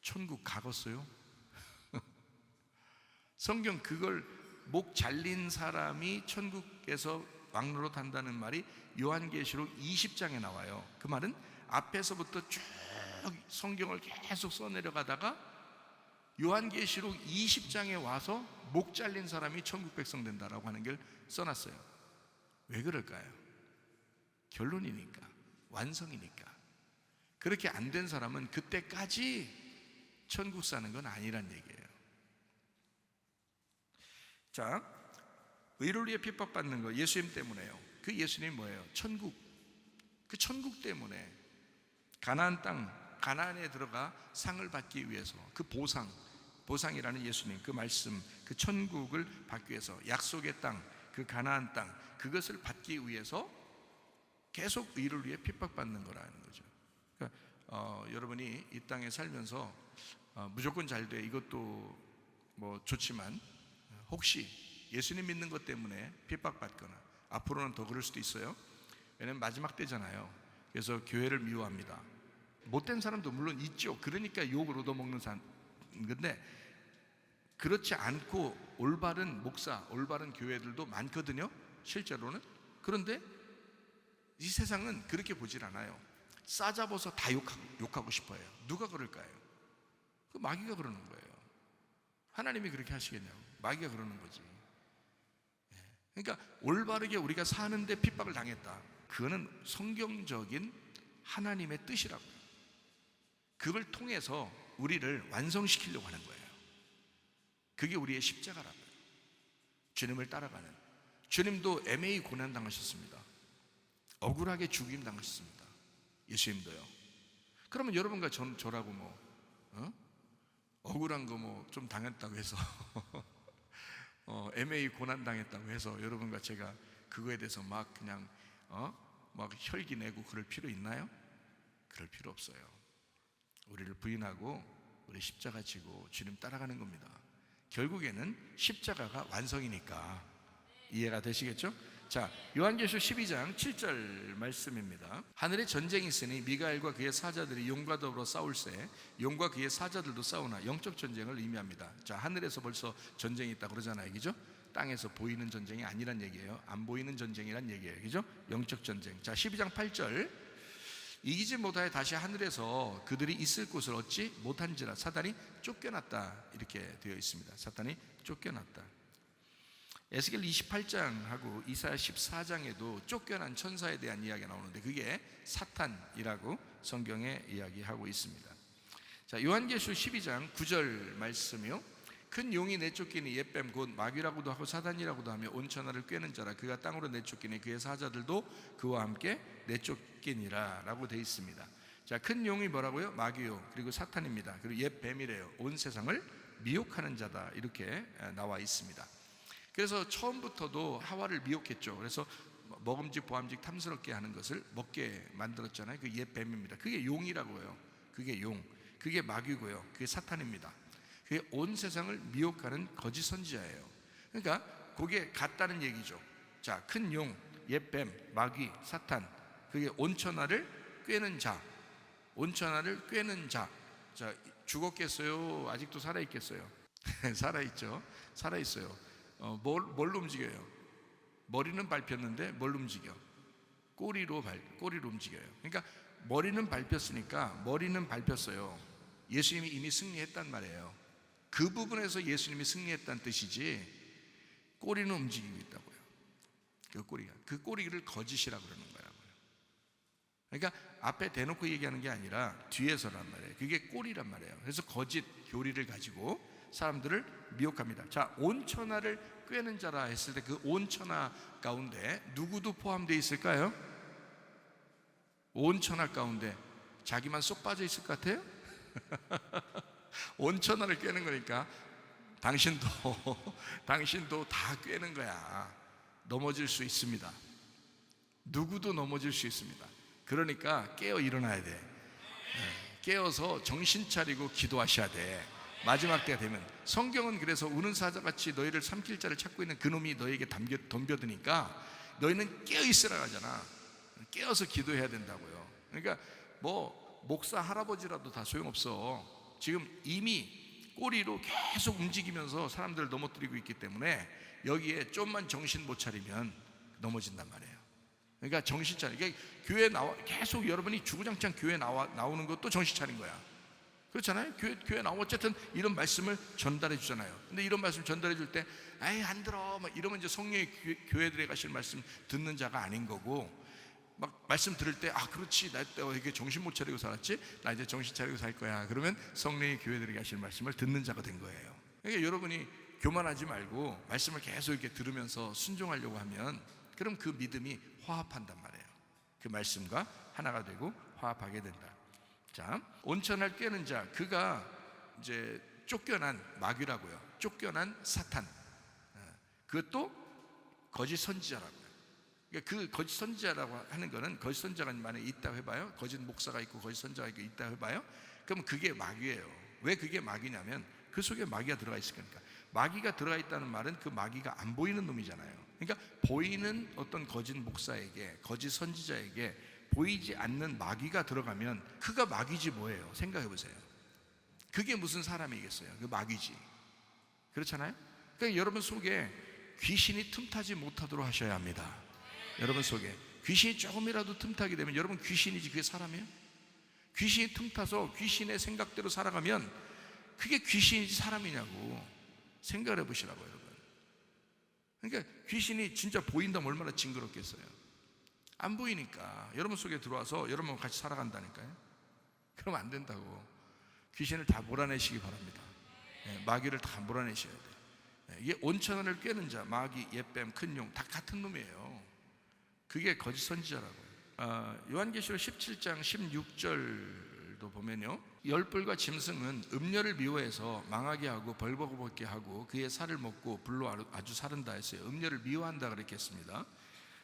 천국 가겠어요? 성경 그걸 목 잘린 사람이 천국에서 왕노릇 한다는 말이 요한계시록 20장에 나와요. 그 말은 앞에서부터 쭉 성경을 계속 써내려가다가 요한계시록 20장에 와서 목 잘린 사람이 천국 백성 된다라고 하는 걸 써놨어요. 왜 그럴까요? 결론이니까, 완성이니까. 그렇게 안 된 사람은 그때까지 천국 사는 건 아니란 얘기예요. 자, 의를 위해 핍박받는 거 예수님 때문에요. 그 예수님이 뭐예요? 천국. 그 천국 때문에 가나안 땅, 가나안에 들어가 상을 받기 위해서 그 보상이라는 예수님, 그 말씀, 그 천국을 받기 위해서 약속의 땅, 그 가나안 땅, 그것을 받기 위해서 계속 의를 위해 핍박받는 거라는 거죠. 그러니까 여러분이 이 땅에 살면서 무조건 잘 돼, 이것도 뭐 좋지만 혹시 예수님 믿는 것 때문에 핍박받거나 앞으로는 더 그럴 수도 있어요. 왜냐면 마지막 때잖아요. 그래서 교회를 미워합니다. 못된 사람도 물론 있죠. 그러니까 욕을 얻어먹는 사람. 근데 그렇지 않고 올바른 목사, 올바른 교회들도 많거든요, 실제로는. 그런데 이 세상은 그렇게 보질 않아요. 싸잡아서 다 욕하고 싶어요. 누가 그럴까요? 그 마귀가 그러는 거예요. 하나님이 그렇게 하시겠냐고. 마귀가 그러는 거지. 그러니까 올바르게 우리가 사는데 핍박을 당했다. 그거는 성경적인 하나님의 뜻이라고요. 그걸 통해서 우리를 완성시키려고 하는 거예요. 그게 우리의 십자가라고요. 주님을 따라가는. 주님도 애매히 고난 당하셨습니다. 억울하게 죽임 당하셨습니다. 예수님도요. 그러면 여러분과 저라고 억울한 거 좀 당했다고 해서 애매히 고난 당했다고 해서 여러분과 제가 그거에 대해서 막 그냥 막 혈기 내고 그럴 필요 있나요? 그럴 필요 없어요. 우리를 부인하고 우리 십자가 지고 주님 따라가는 겁니다. 결국에는 십자가가 완성이니까. 이해가 되시겠죠? 자, 요한계시록 12장 7절 말씀입니다. 하늘에 전쟁이 있으니 미가엘과 그의 사자들이 용과 더불어 싸울세 용과 그의 사자들도 싸우나 영적 전쟁을 의미합니다. 자, 하늘에서 벌써 전쟁이 있다 그러잖아요, 그죠? 땅에서 보이는 전쟁이 아니란 얘기예요. 안 보이는 전쟁이란 얘기예요, 그죠? 영적 전쟁. 자, 12장 8절 이기지 못하여 다시 하늘에서 그들이 있을 곳을 얻지 못한지라 사단이 쫓겨났다, 이렇게 되어 있습니다. 사단이 쫓겨났다. 에스겔 28장하고 이사야 14장에도 쫓겨난 천사에 대한 이야기가 나오는데 그게 사탄이라고 성경에 이야기하고 있습니다. 자, 요한계시록 12장 9절 말씀이요. 큰 용이 내쫓기니 옛뱀 곧 마귀라고도 하고 사단이라고도 하며 온 천하를 꿰는 자라 그가 땅으로 내쫓기니 그의 사자들도 그와 함께 내쫓기니라 라고 되어 있습니다. 자, 큰 용이 뭐라고요? 마귀요. 그리고 사탄입니다. 그리고 옛뱀이래요. 온 세상을 미혹하는 자다, 이렇게 나와 있습니다. 그래서 처음부터도 하와를 미혹했죠. 그래서 먹음직 보암직 탐스럽게 하는 것을 먹게 만들었잖아요. 그 옛뱀입니다. 그게 용이라고요. 그게 용, 그게 마귀고요. 그게 사탄입니다. 그게 온 세상을 미혹하는 거짓 선지자예요. 그러니까 그게 같다는 얘기죠. 자, 큰 용, 옛뱀, 마귀, 사탄, 그게 온 천하를 꿰는 자, 온 천하를 꿰는 자. 자, 죽었겠어요? 아직도 살아있겠어요? 살아있죠. 살아있어요. 뭘 움직여요? 머리는 밟혔는데 뭘 움직여? 꼬리로 움직여요. 그러니까 머리는 밟혔으니까 머리는 밟혔어요. 예수님이 이미 승리했단 말이에요. 그 부분에서 예수님이 승리했다는 뜻이지 꼬리는 움직이고 있다고요. 그 꼬리를 거짓이라고 그러는 거라고요. 그러니까 앞에 대놓고 얘기하는 게 아니라 뒤에서란 말이에요. 그게 꼬리란 말이에요. 그래서 거짓 교리를 가지고 사람들을 미혹합니다. 자, 온 천하를 꿰는 자라 했을 때 그 온 천하 가운데 누구도 포함되어 있을까요? 온 천하 가운데 자기만 쏙 빠져 있을 것 같아요? 온 천하를 꿰는 거니까 당신도 다 꿰는 거야. 넘어질 수 있습니다. 누구도 넘어질 수 있습니다. 그러니까 깨어 일어나야 돼. 깨어서 정신 차리고 기도하셔야 돼. 마지막 때가 되면. 성경은 그래서 우는 사자같이 너희를 삼킬 자를 찾고 있는 그놈이 너에게 덤벼드니까 너희는 깨어있으라 하잖아. 깨어서 기도해야 된다고요. 그러니까 뭐 목사 할아버지라도 다 소용없어. 지금 이미 꼬리로 계속 움직이면서 사람들을 넘어뜨리고 있기 때문에 여기에 좀만 정신 못 차리면 넘어진단 말이에요. 그러니까 정신 차리. 그러니까 교회 나와 계속 여러분이 주구장창 교회 나오는 것도 정신 차린 거야. 그렇잖아요. 교회 나오면 어쨌든 이런 말씀을 전달해 주잖아요. 근데 이런 말씀 전달해 줄 때 에이 안 들어 막 이러면 이제 성령이 교회들에 가실 말씀 듣는 자가 아닌 거고, 막 말씀 들을 때 아 그렇지 나 때 이게 정신 못 차리고 살았지 나 이제 정신 차리고 살 거야 그러면 성령이 교회들에 가실 말씀을 듣는 자가 된 거예요. 그러니까 여러분이 교만하지 말고 말씀을 계속 이렇게 들으면서 순종하려고 하면 그럼 그 믿음이 화합한단 말이에요. 그 말씀과 하나가 되고 화합하게 된다. 자, 온천을 꿰는 자, 그가 이제 쫓겨난 마귀라고요. 쫓겨난 사탄. 그것도 거짓 선지자라고요. 그러니까 그 거짓 선지자라고 하는 거는 거짓 선지자가 만약에 있다고 해봐요. 거짓 목사가 있고 거짓 선지자가 있다고 해봐요. 그럼 그게 마귀예요. 왜 그게 마귀냐면 그 속에 마귀가 들어가 있을 거니까. 마귀가 들어가 있다는 말은 그 마귀가 안 보이는 놈이잖아요. 그러니까 보이는 어떤 거짓 목사에게, 거짓 선지자에게 보이지 않는 마귀가 들어가면 그가 마귀지 뭐예요? 생각해 보세요. 그게 무슨 사람이겠어요? 그 마귀지. 그렇잖아요? 그러니까 여러분 속에 귀신이 틈타지 못하도록 하셔야 합니다. 여러분 속에 귀신이 조금이라도 틈타게 되면 여러분 귀신이지 그게 사람이에요? 귀신이 틈타서 귀신의 생각대로 살아가면 그게 귀신이지 사람이냐고 생각을 해보시라고 여러분. 그러니까 귀신이 진짜 보인다면 얼마나 징그럽겠어요. 안 보이니까 여러분 속에 들어와서 여러분과 같이 살아간다니까요. 그러면 안 된다고. 귀신을 다 몰아내시기 바랍니다. 마귀를 다 몰아내셔야 돼요. 이게 온천을 꿰는 자, 마귀, 옛뱀, 큰 용 다 같은 놈이에요. 그게 거짓 선지자라고요. 요한계시록 17장 16절도 보면요, 열불과 짐승은 음녀를 미워해서 망하게 하고 벌거벗게 하고 그의 살을 먹고 불로 아주 사른다 했어요. 음녀를 미워한다 그렇게 했습니다.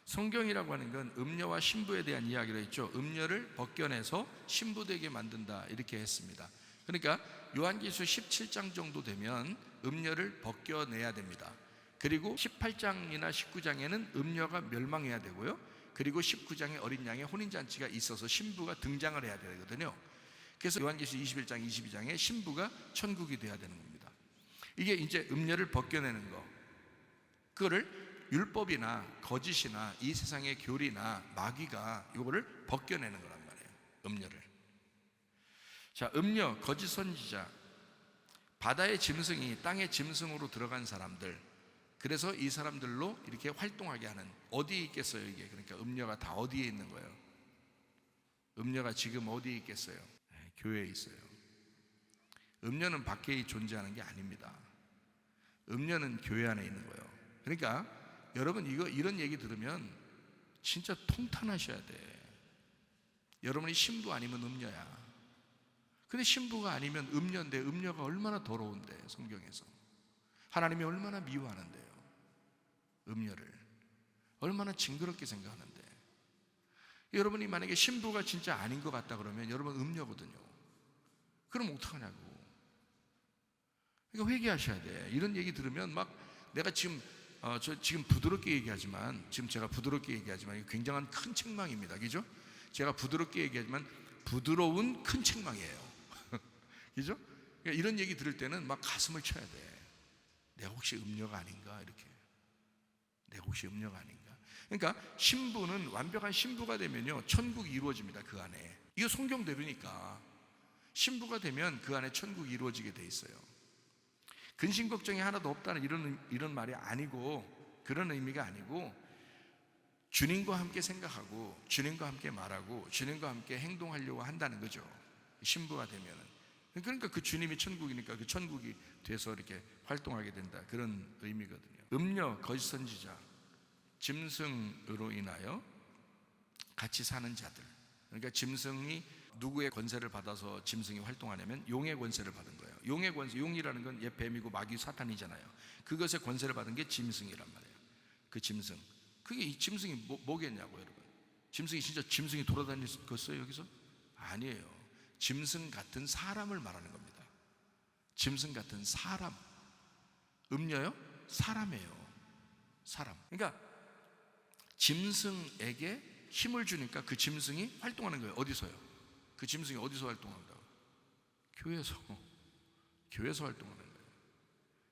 성경이라고 하는 건 음녀와 신부에 대한 이야기를 했죠. 음녀를 벗겨내서 신부되게 만든다 이렇게 했습니다. 그러니까 요한계시록 17장 정도 되면 음녀를 벗겨내야 됩니다. 그리고 18장이나 19장에는 음녀가 멸망해야 되고요. 그리고 19장에 어린 양의 혼인잔치가 있어서 신부가 등장을 해야 되거든요. 그래서 요한계시록 21장, 22장에 신부가 천국이 돼야 되는 겁니다. 이게 이제 음녀를 벗겨내는 거. 그거를 율법이나 거짓이나 이 세상의 교리나 마귀가 이거를 벗겨내는 거란 말이에요. 음녀를. 자, 음녀, 거짓 선지자, 바다의 짐승이 땅의 짐승으로 들어간 사람들, 그래서 이 사람들로 이렇게 활동하게 하는, 어디에 있겠어요 이게? 그러니까 음녀가 다 어디에 있는 거예요? 음녀가 지금 어디에 있겠어요? 교회에 있어요. 음녀는 밖에 존재하는 게 아닙니다. 음녀는 교회 안에 있는 거예요. 그러니까 여러분 이런 얘기 들으면 진짜 통탄하셔야 돼. 여러분이 신부 아니면 음녀야. 근데 신부가 아니면 음녀인데 음녀가 얼마나 더러운데 성경에서 하나님이 얼마나 미워하는데요. 음녀를 얼마나 징그럽게 생각하는데 여러분이 만약에 신부가 진짜 아닌 것 같다 그러면 여러분 음녀거든요. 그럼 어떡하냐고. 그러니까 회개하셔야 돼. 이런 얘기 들으면 막 내가 지금 지금 부드럽게 얘기하지만 제가 부드럽게 얘기하지만 이거 굉장한 큰 책망입니다. 그죠? 제가 부드럽게 얘기하지만 부드러운 큰 책망이에요. 그죠? 그러니까 이런 얘기 들을 때는 막 가슴을 쳐야 돼. 내가 혹시 음녀가 아닌가 이렇게. 내가 혹시 음녀가 아닌가. 그러니까 신부는 완벽한 신부가 되면요 천국이 이루어집니다. 그 안에. 이거 성경대로니까 신부가 되면 그 안에 천국이 이루어지게 돼 있어요. 근심 걱정이 하나도 없다는 이런 말이 아니고 그런 의미가 아니고 주님과 함께 생각하고 주님과 함께 말하고 주님과 함께 행동하려고 한다는 거죠. 신부가 되면은. 그러니까 그 주님이 천국이니까 그 천국이 돼서 이렇게 활동하게 된다 그런 의미거든요. 음녀, 거짓 선지자, 짐승으로 인하여 같이 사는 자들. 그러니까 짐승이 누구의 권세를 받아서 짐승이 활동하냐면 용의 권세를 받은 거예요. 용의 권세, 용이라는 건 옛 뱀이고 마귀 사탄이잖아요. 그것의 권세를 받은 게 짐승이란 말이에요. 그 짐승. 그게 이 짐승이 뭐겠냐고 여러분. 짐승이 진짜 짐승이 돌아다니겠어요 여기서? 아니에요. 짐승 같은 사람을 말하는 겁니다. 짐승 같은 사람. 음녀요? 사람이에요. 사람. 그러니까 짐승에게 힘을 주니까 그 짐승이 활동하는 거예요. 어디서요? 그 짐승이 어디서 활동한다고? 교회에서. 교회에서 활동하는 거예요.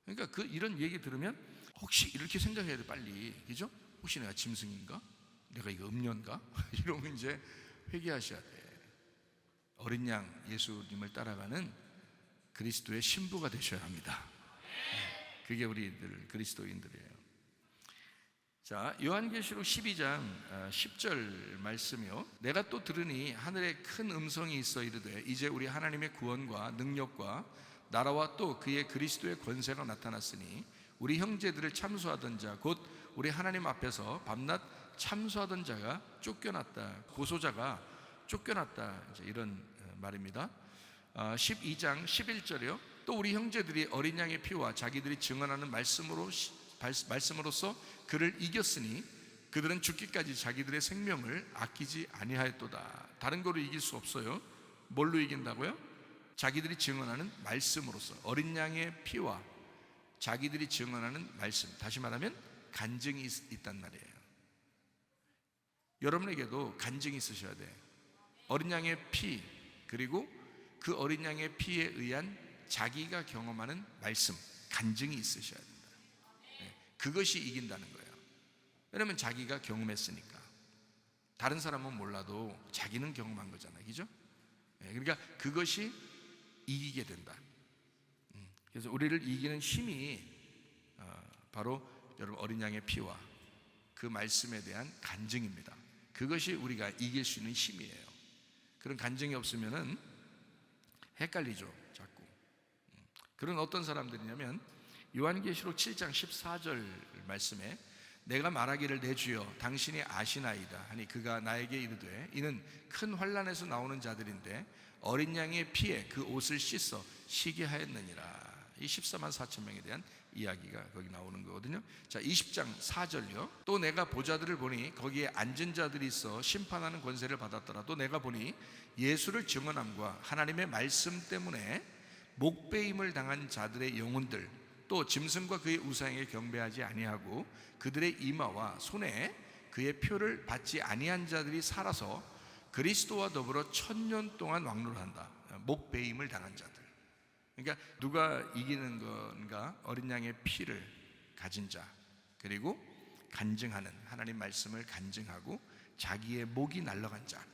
그러니까 이런 얘기 들으면 혹시 이렇게 생각해야 돼, 빨리. 그죠? 혹시 내가 짐승인가? 내가 이거 음녀인가? 이러면 이제 회개하셔야 돼. 어린 양 예수님을 따라가는 그리스도의 신부가 되셔야 합니다. 그게 우리들 그리스도인들이에요. 자, 요한계시록 12장 10절 말씀이요. 내가 또 들으니 하늘에 큰 음성이 있어 이르되 이제 우리 하나님의 구원과 능력과 나라와 또 그의 그리스도의 권세가 나타났으니 우리 형제들을 참소하던 자 곧 우리 하나님 앞에서 밤낮 참소하던 자가 쫓겨났다. 고소자가 쫓겨났다. 이제 이런 말입니다. 12장 11절이요. 또 우리 형제들이 어린 양의 피와 자기들이 증언하는 말씀으로써 그를 이겼으니 그들은 죽기까지 자기들의 생명을 아끼지 아니하였도다. 다른 거로 이길 수 없어요. 뭘로 이긴다고요? 자기들이 증언하는 말씀으로써. 어린 양의 피와 자기들이 증언하는 말씀, 다시 말하면 간증이 있단 말이에요. 여러분에게도 간증이 있으셔야 돼. 어린 양의 피, 그리고 그 어린 양의 피에 의한 자기가 경험하는 말씀, 간증이 있으셔야 된다. 그것이 이긴다는 거예요. 왜냐하면 자기가 경험했으니까. 다른 사람은 몰라도 자기는 경험한 거잖아요. 그죠? 그러니까 그것이 이기게 된다. 그래서 우리를 이기는 힘이 바로 여러분 어린 양의 피와 그 말씀에 대한 간증입니다. 그것이 우리가 이길 수 있는 힘이에요. 그런 간증이 없으면은 헷갈리죠, 자꾸. 그런 어떤 사람들이냐면 요한계시록 7장 14절 말씀에 내가 말하기를 내 주여 당신이 아시나이다 하니 그가 나에게 이르되 이는 큰 환난에서 나오는 자들인데 어린 양의 피에 그 옷을 씻어 쉬게 하였느니라. 이 14만 4천 명에 대한 이야기가 거기 나오는 거거든요. 자, 20장 4절요. 또 내가 보좌들을 보니 거기에 앉은 자들이 있어 심판하는 권세를 받았더라. 또 내가 보니 예수를 증언함과 하나님의 말씀 때문에 목배임을 당한 자들의 영혼들 또 짐승과 그의 우상에게 경배하지 아니하고 그들의 이마와 손에 그의 표를 받지 아니한 자들이 살아서 그리스도와 더불어 1000년 동안 왕노한다. 목배임을 당한 자들. 그러니까 누가 이기는 건가? 어린 양의 피를 가진 자, 그리고 간증하는 하나님 말씀을 간증하고 자기의 목이 날아간 자,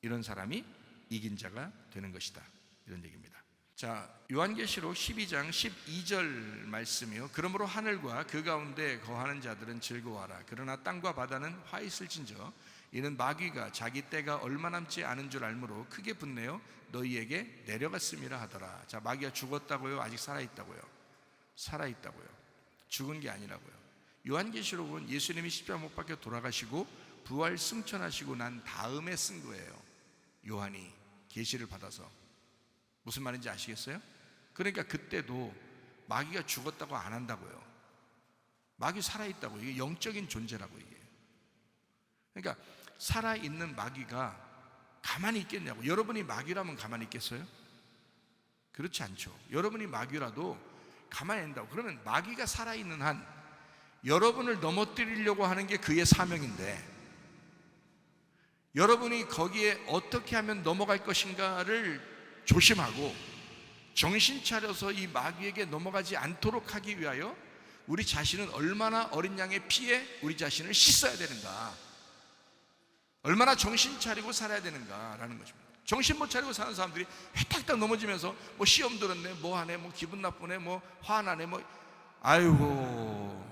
이런 사람이 이긴 자가 되는 것이다. 이런 얘기입니다. 자, 요한계시록 12장 12절 말씀이요. 그러므로 하늘과 그 가운데 거하는 자들은 즐거워하라. 그러나 땅과 바다는 화 있을진저 이는 마귀가 자기 때가 얼마 남지 않은 줄 알므로 크게 분내어 너희에게 내려갔음이라 하더라. 자, 마귀가 죽었다고요? 아직 살아있다고요? 살아있다고요. 죽은 게 아니라고요. 요한계시록은 예수님이 십자가 못 박혀 돌아가시고 부활 승천하시고 난 다음에 쓴 거예요. 요한이 계시를 받아서. 무슨 말인지 아시겠어요? 그러니까 그때도 마귀가 죽었다고 안 한다고요. 마귀 살아있다고. 이게 영적인 존재라고. 이게 그러니까 살아있는 마귀가 가만히 있겠냐고. 여러분이 마귀라면 가만히 있겠어요? 그렇지 않죠. 여러분이 마귀라도 가만히 있다고. 그러면 마귀가 살아있는 한 여러분을 넘어뜨리려고 하는 게 그의 사명인데 여러분이 거기에 어떻게 하면 넘어갈 것인가를 조심하고 정신 차려서 이 마귀에게 넘어가지 않도록 하기 위하여 우리 자신은 얼마나 어린 양의 피에 우리 자신을 씻어야 되는가, 얼마나 정신 차리고 살아야 되는가라는 것입니다. 정신 못 차리고 사는 사람들이 해탁탁 넘어지면서 뭐 시험 들었네, 뭐 하네, 뭐 기분 나쁘네, 뭐 화나네, 뭐 아이고,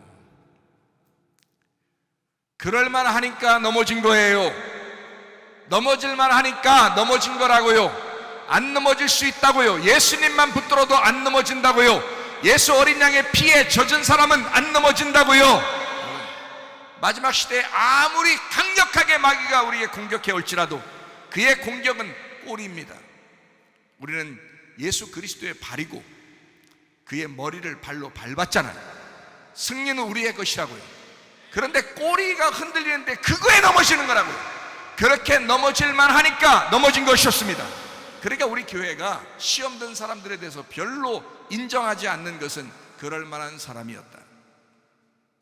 그럴만 하니까 넘어진 거예요. 넘어질만 하니까 넘어진 거라고요. 안 넘어질 수 있다고요. 예수님만 붙들어도 안 넘어진다고요. 예수 어린 양의 피에 젖은 사람은 안 넘어진다고요. 마지막 시대에 아무리 강력하게 마귀가 우리에게 공격해 올지라도 그의 공격은 꼬리입니다. 우리는 예수 그리스도의 발이고 그의 머리를 발로 밟았잖아요. 승리는 우리의 것이라고요. 그런데 꼬리가 흔들리는데 그거에 넘어지는 거라고요. 그렇게 넘어질만 하니까 넘어진 것이었습니다. 그러니까 우리 교회가 시험 든 사람들에 대해서 별로 인정하지 않는 것은 그럴 만한 사람이었다.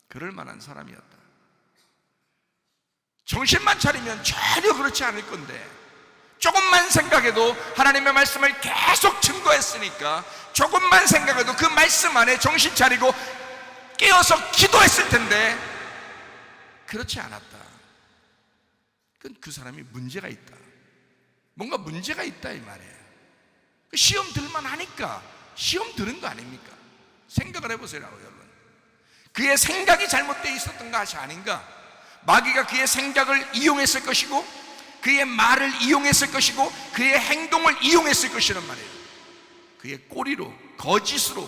그럴 만한 정신만 차리면 전혀 그렇지 않을 건데, 조금만 생각해도 하나님의 말씀을 계속 증거했으니까 조금만 생각해도 그 말씀 안에 정신 차리고 깨어서 기도했을 텐데 그렇지 않았다. 그건 그 사람이 문제가 있다. 뭔가 문제가 있다 이 말이에요. 시험 들만 하니까 시험 들은 거 아닙니까? 생각을 해보세요 여러분. 그의 생각이 잘못되어 있었던 것이 아닌가? 마귀가 그의 생각을 이용했을 것이고 그의 말을 이용했을 것이고 그의 행동을 이용했을 것이란 말이에요. 그의 꼬리로 거짓으로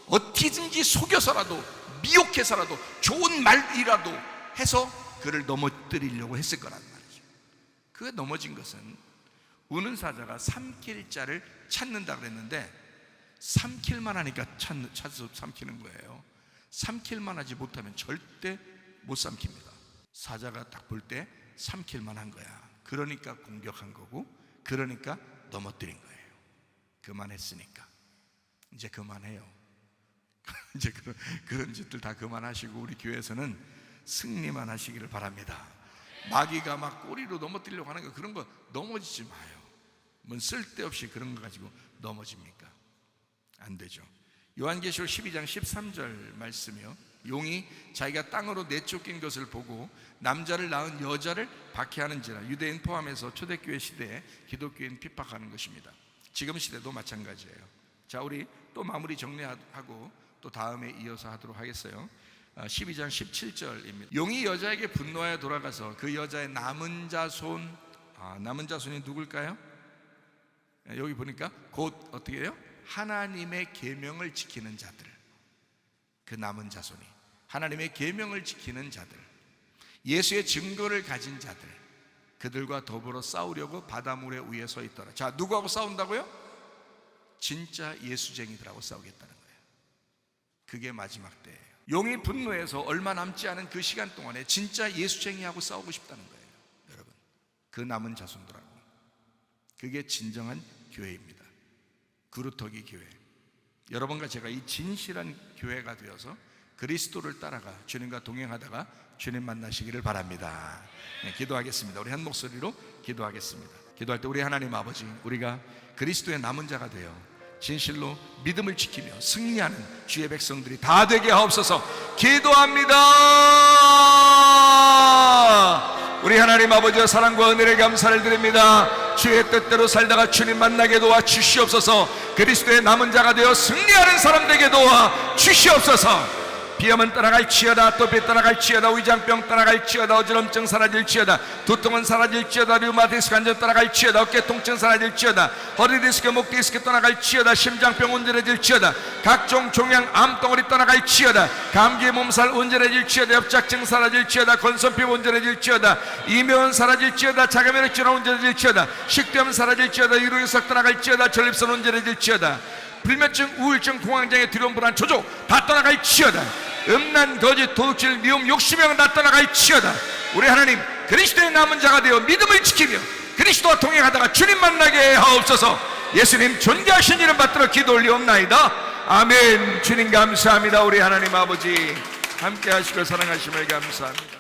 어떻게든지 속여서라도 미혹해서라도 좋은 말이라도 해서 그를 넘어뜨리려고 했을 거란 말이죠. 그가 넘어진 것은 우는 사자가 삼킬 자를 찾는다 그랬는데 삼킬만 하니까 찾아서 삼키는 거예요. 삼킬만 하지 못하면 절대 못 삼킵니다. 사자가 딱 볼 때 삼킬만 한 거야. 그러니까 공격한 거고 그러니까 넘어뜨린 거예요. 그만했으니까 이제 그만해요. 이제 그런 짓들 다 그만하시고 우리 교회에서는 승리만 하시기를 바랍니다. 마귀가 막 꼬리로 넘어뜨리려고 하는 거 그런 거 넘어지지 마요. 뭔 쓸데없이 그런 거 가지고 넘어집니까? 안 되죠. 요한계시록 12장 13절 말씀이요. 용이 자기가 땅으로 내쫓긴 것을 보고 남자를 낳은 여자를 박해하는지라. 유대인 포함해서 초대교회 시대에 기독교인 핍박하는 것입니다. 지금 시대도 마찬가지예요. 자, 우리 또 마무리 정리하고 또 다음에 이어서 하도록 하겠어요. 12장 17절입니다. 용이 여자에게 분노하여 돌아가서 그 여자의 남은 자손, 남은 자손이 누굴까요? 여기 보니까 곧 어떻게 해요? 하나님의 계명을 지키는 자들. 그 남은 자손이 하나님의 계명을 지키는 자들, 예수의 증거를 가진 자들, 그들과 더불어 싸우려고 바다물에 위에 서 있더라. 자, 누구하고 싸운다고요? 진짜 예수쟁이들하고 싸우겠다는 거예요. 그게 마지막 때예요. 용이 분노해서 얼마 남지 않은 그 시간 동안에 진짜 예수쟁이하고 싸우고 싶다는 거예요. 여러분, 그 남은 자손들하고. 그게 진정한 교회입니다. 그루터기 교회. 여러분과 제가 이 진실한 교회가 되어서 그리스도를 따라가 주님과 동행하다가 주님 만나시기를 바랍니다. 네, 기도하겠습니다. 우리 한 목소리로 기도하겠습니다. 기도할 때 우리 하나님 아버지, 우리가 그리스도의 남은 자가 되어 진실로 믿음을 지키며 승리하는 주의 백성들이 다 되게 하옵소서. 기도합니다. 우리 하나님 아버지의 사랑과 은혜를 감사를 드립니다. 주의 뜻대로 살다가 주님 만나게 도와 주시옵소서. 그리스도의 남은 자가 되어 승리하는 사람 되게 도와 주시옵소서. 비염은 떠나갈지어다, 또비 떠나갈지어다, 위장병 떠나갈지어다, 어지럼증 사라질지어다, 두통은 사라질지어다, 류마티스 관절 떠나갈지어다, 어깨 통증 사라질지어다, 허리 디스크, 목 디스크 떠나갈지어다, 심장병 온전해질지어다, 각종 종양 암덩어리 떠나갈지어다, 감기 몸살 온전해질지어다, 협착증 사라질지어다, 건선피 온전해질지어다, 이면 사라질지어다, 자가면역질환 온전해질지어다, 식도염 사라질지어다, 유로유석 떠나갈지어다, 전립선 온전해질지어다, 불면증, 우울증, 공황장애, 두려움, 불안, 조조 다 떠나갈지어다. 음란, 거짓, 도둑질, 미움, 욕심형 다 떠나갈지어다. 우리 하나님 그리스도의 남은 자가 되어 믿음을 지키며 그리스도와 동행하다가 주님 만나게 하옵소서. 예수님 존귀하신 이름 받들어 기도 올리옵나이다. 아멘. 주님 감사합니다. 우리 하나님 아버지 함께 하시고 사랑하심을 감사합니다.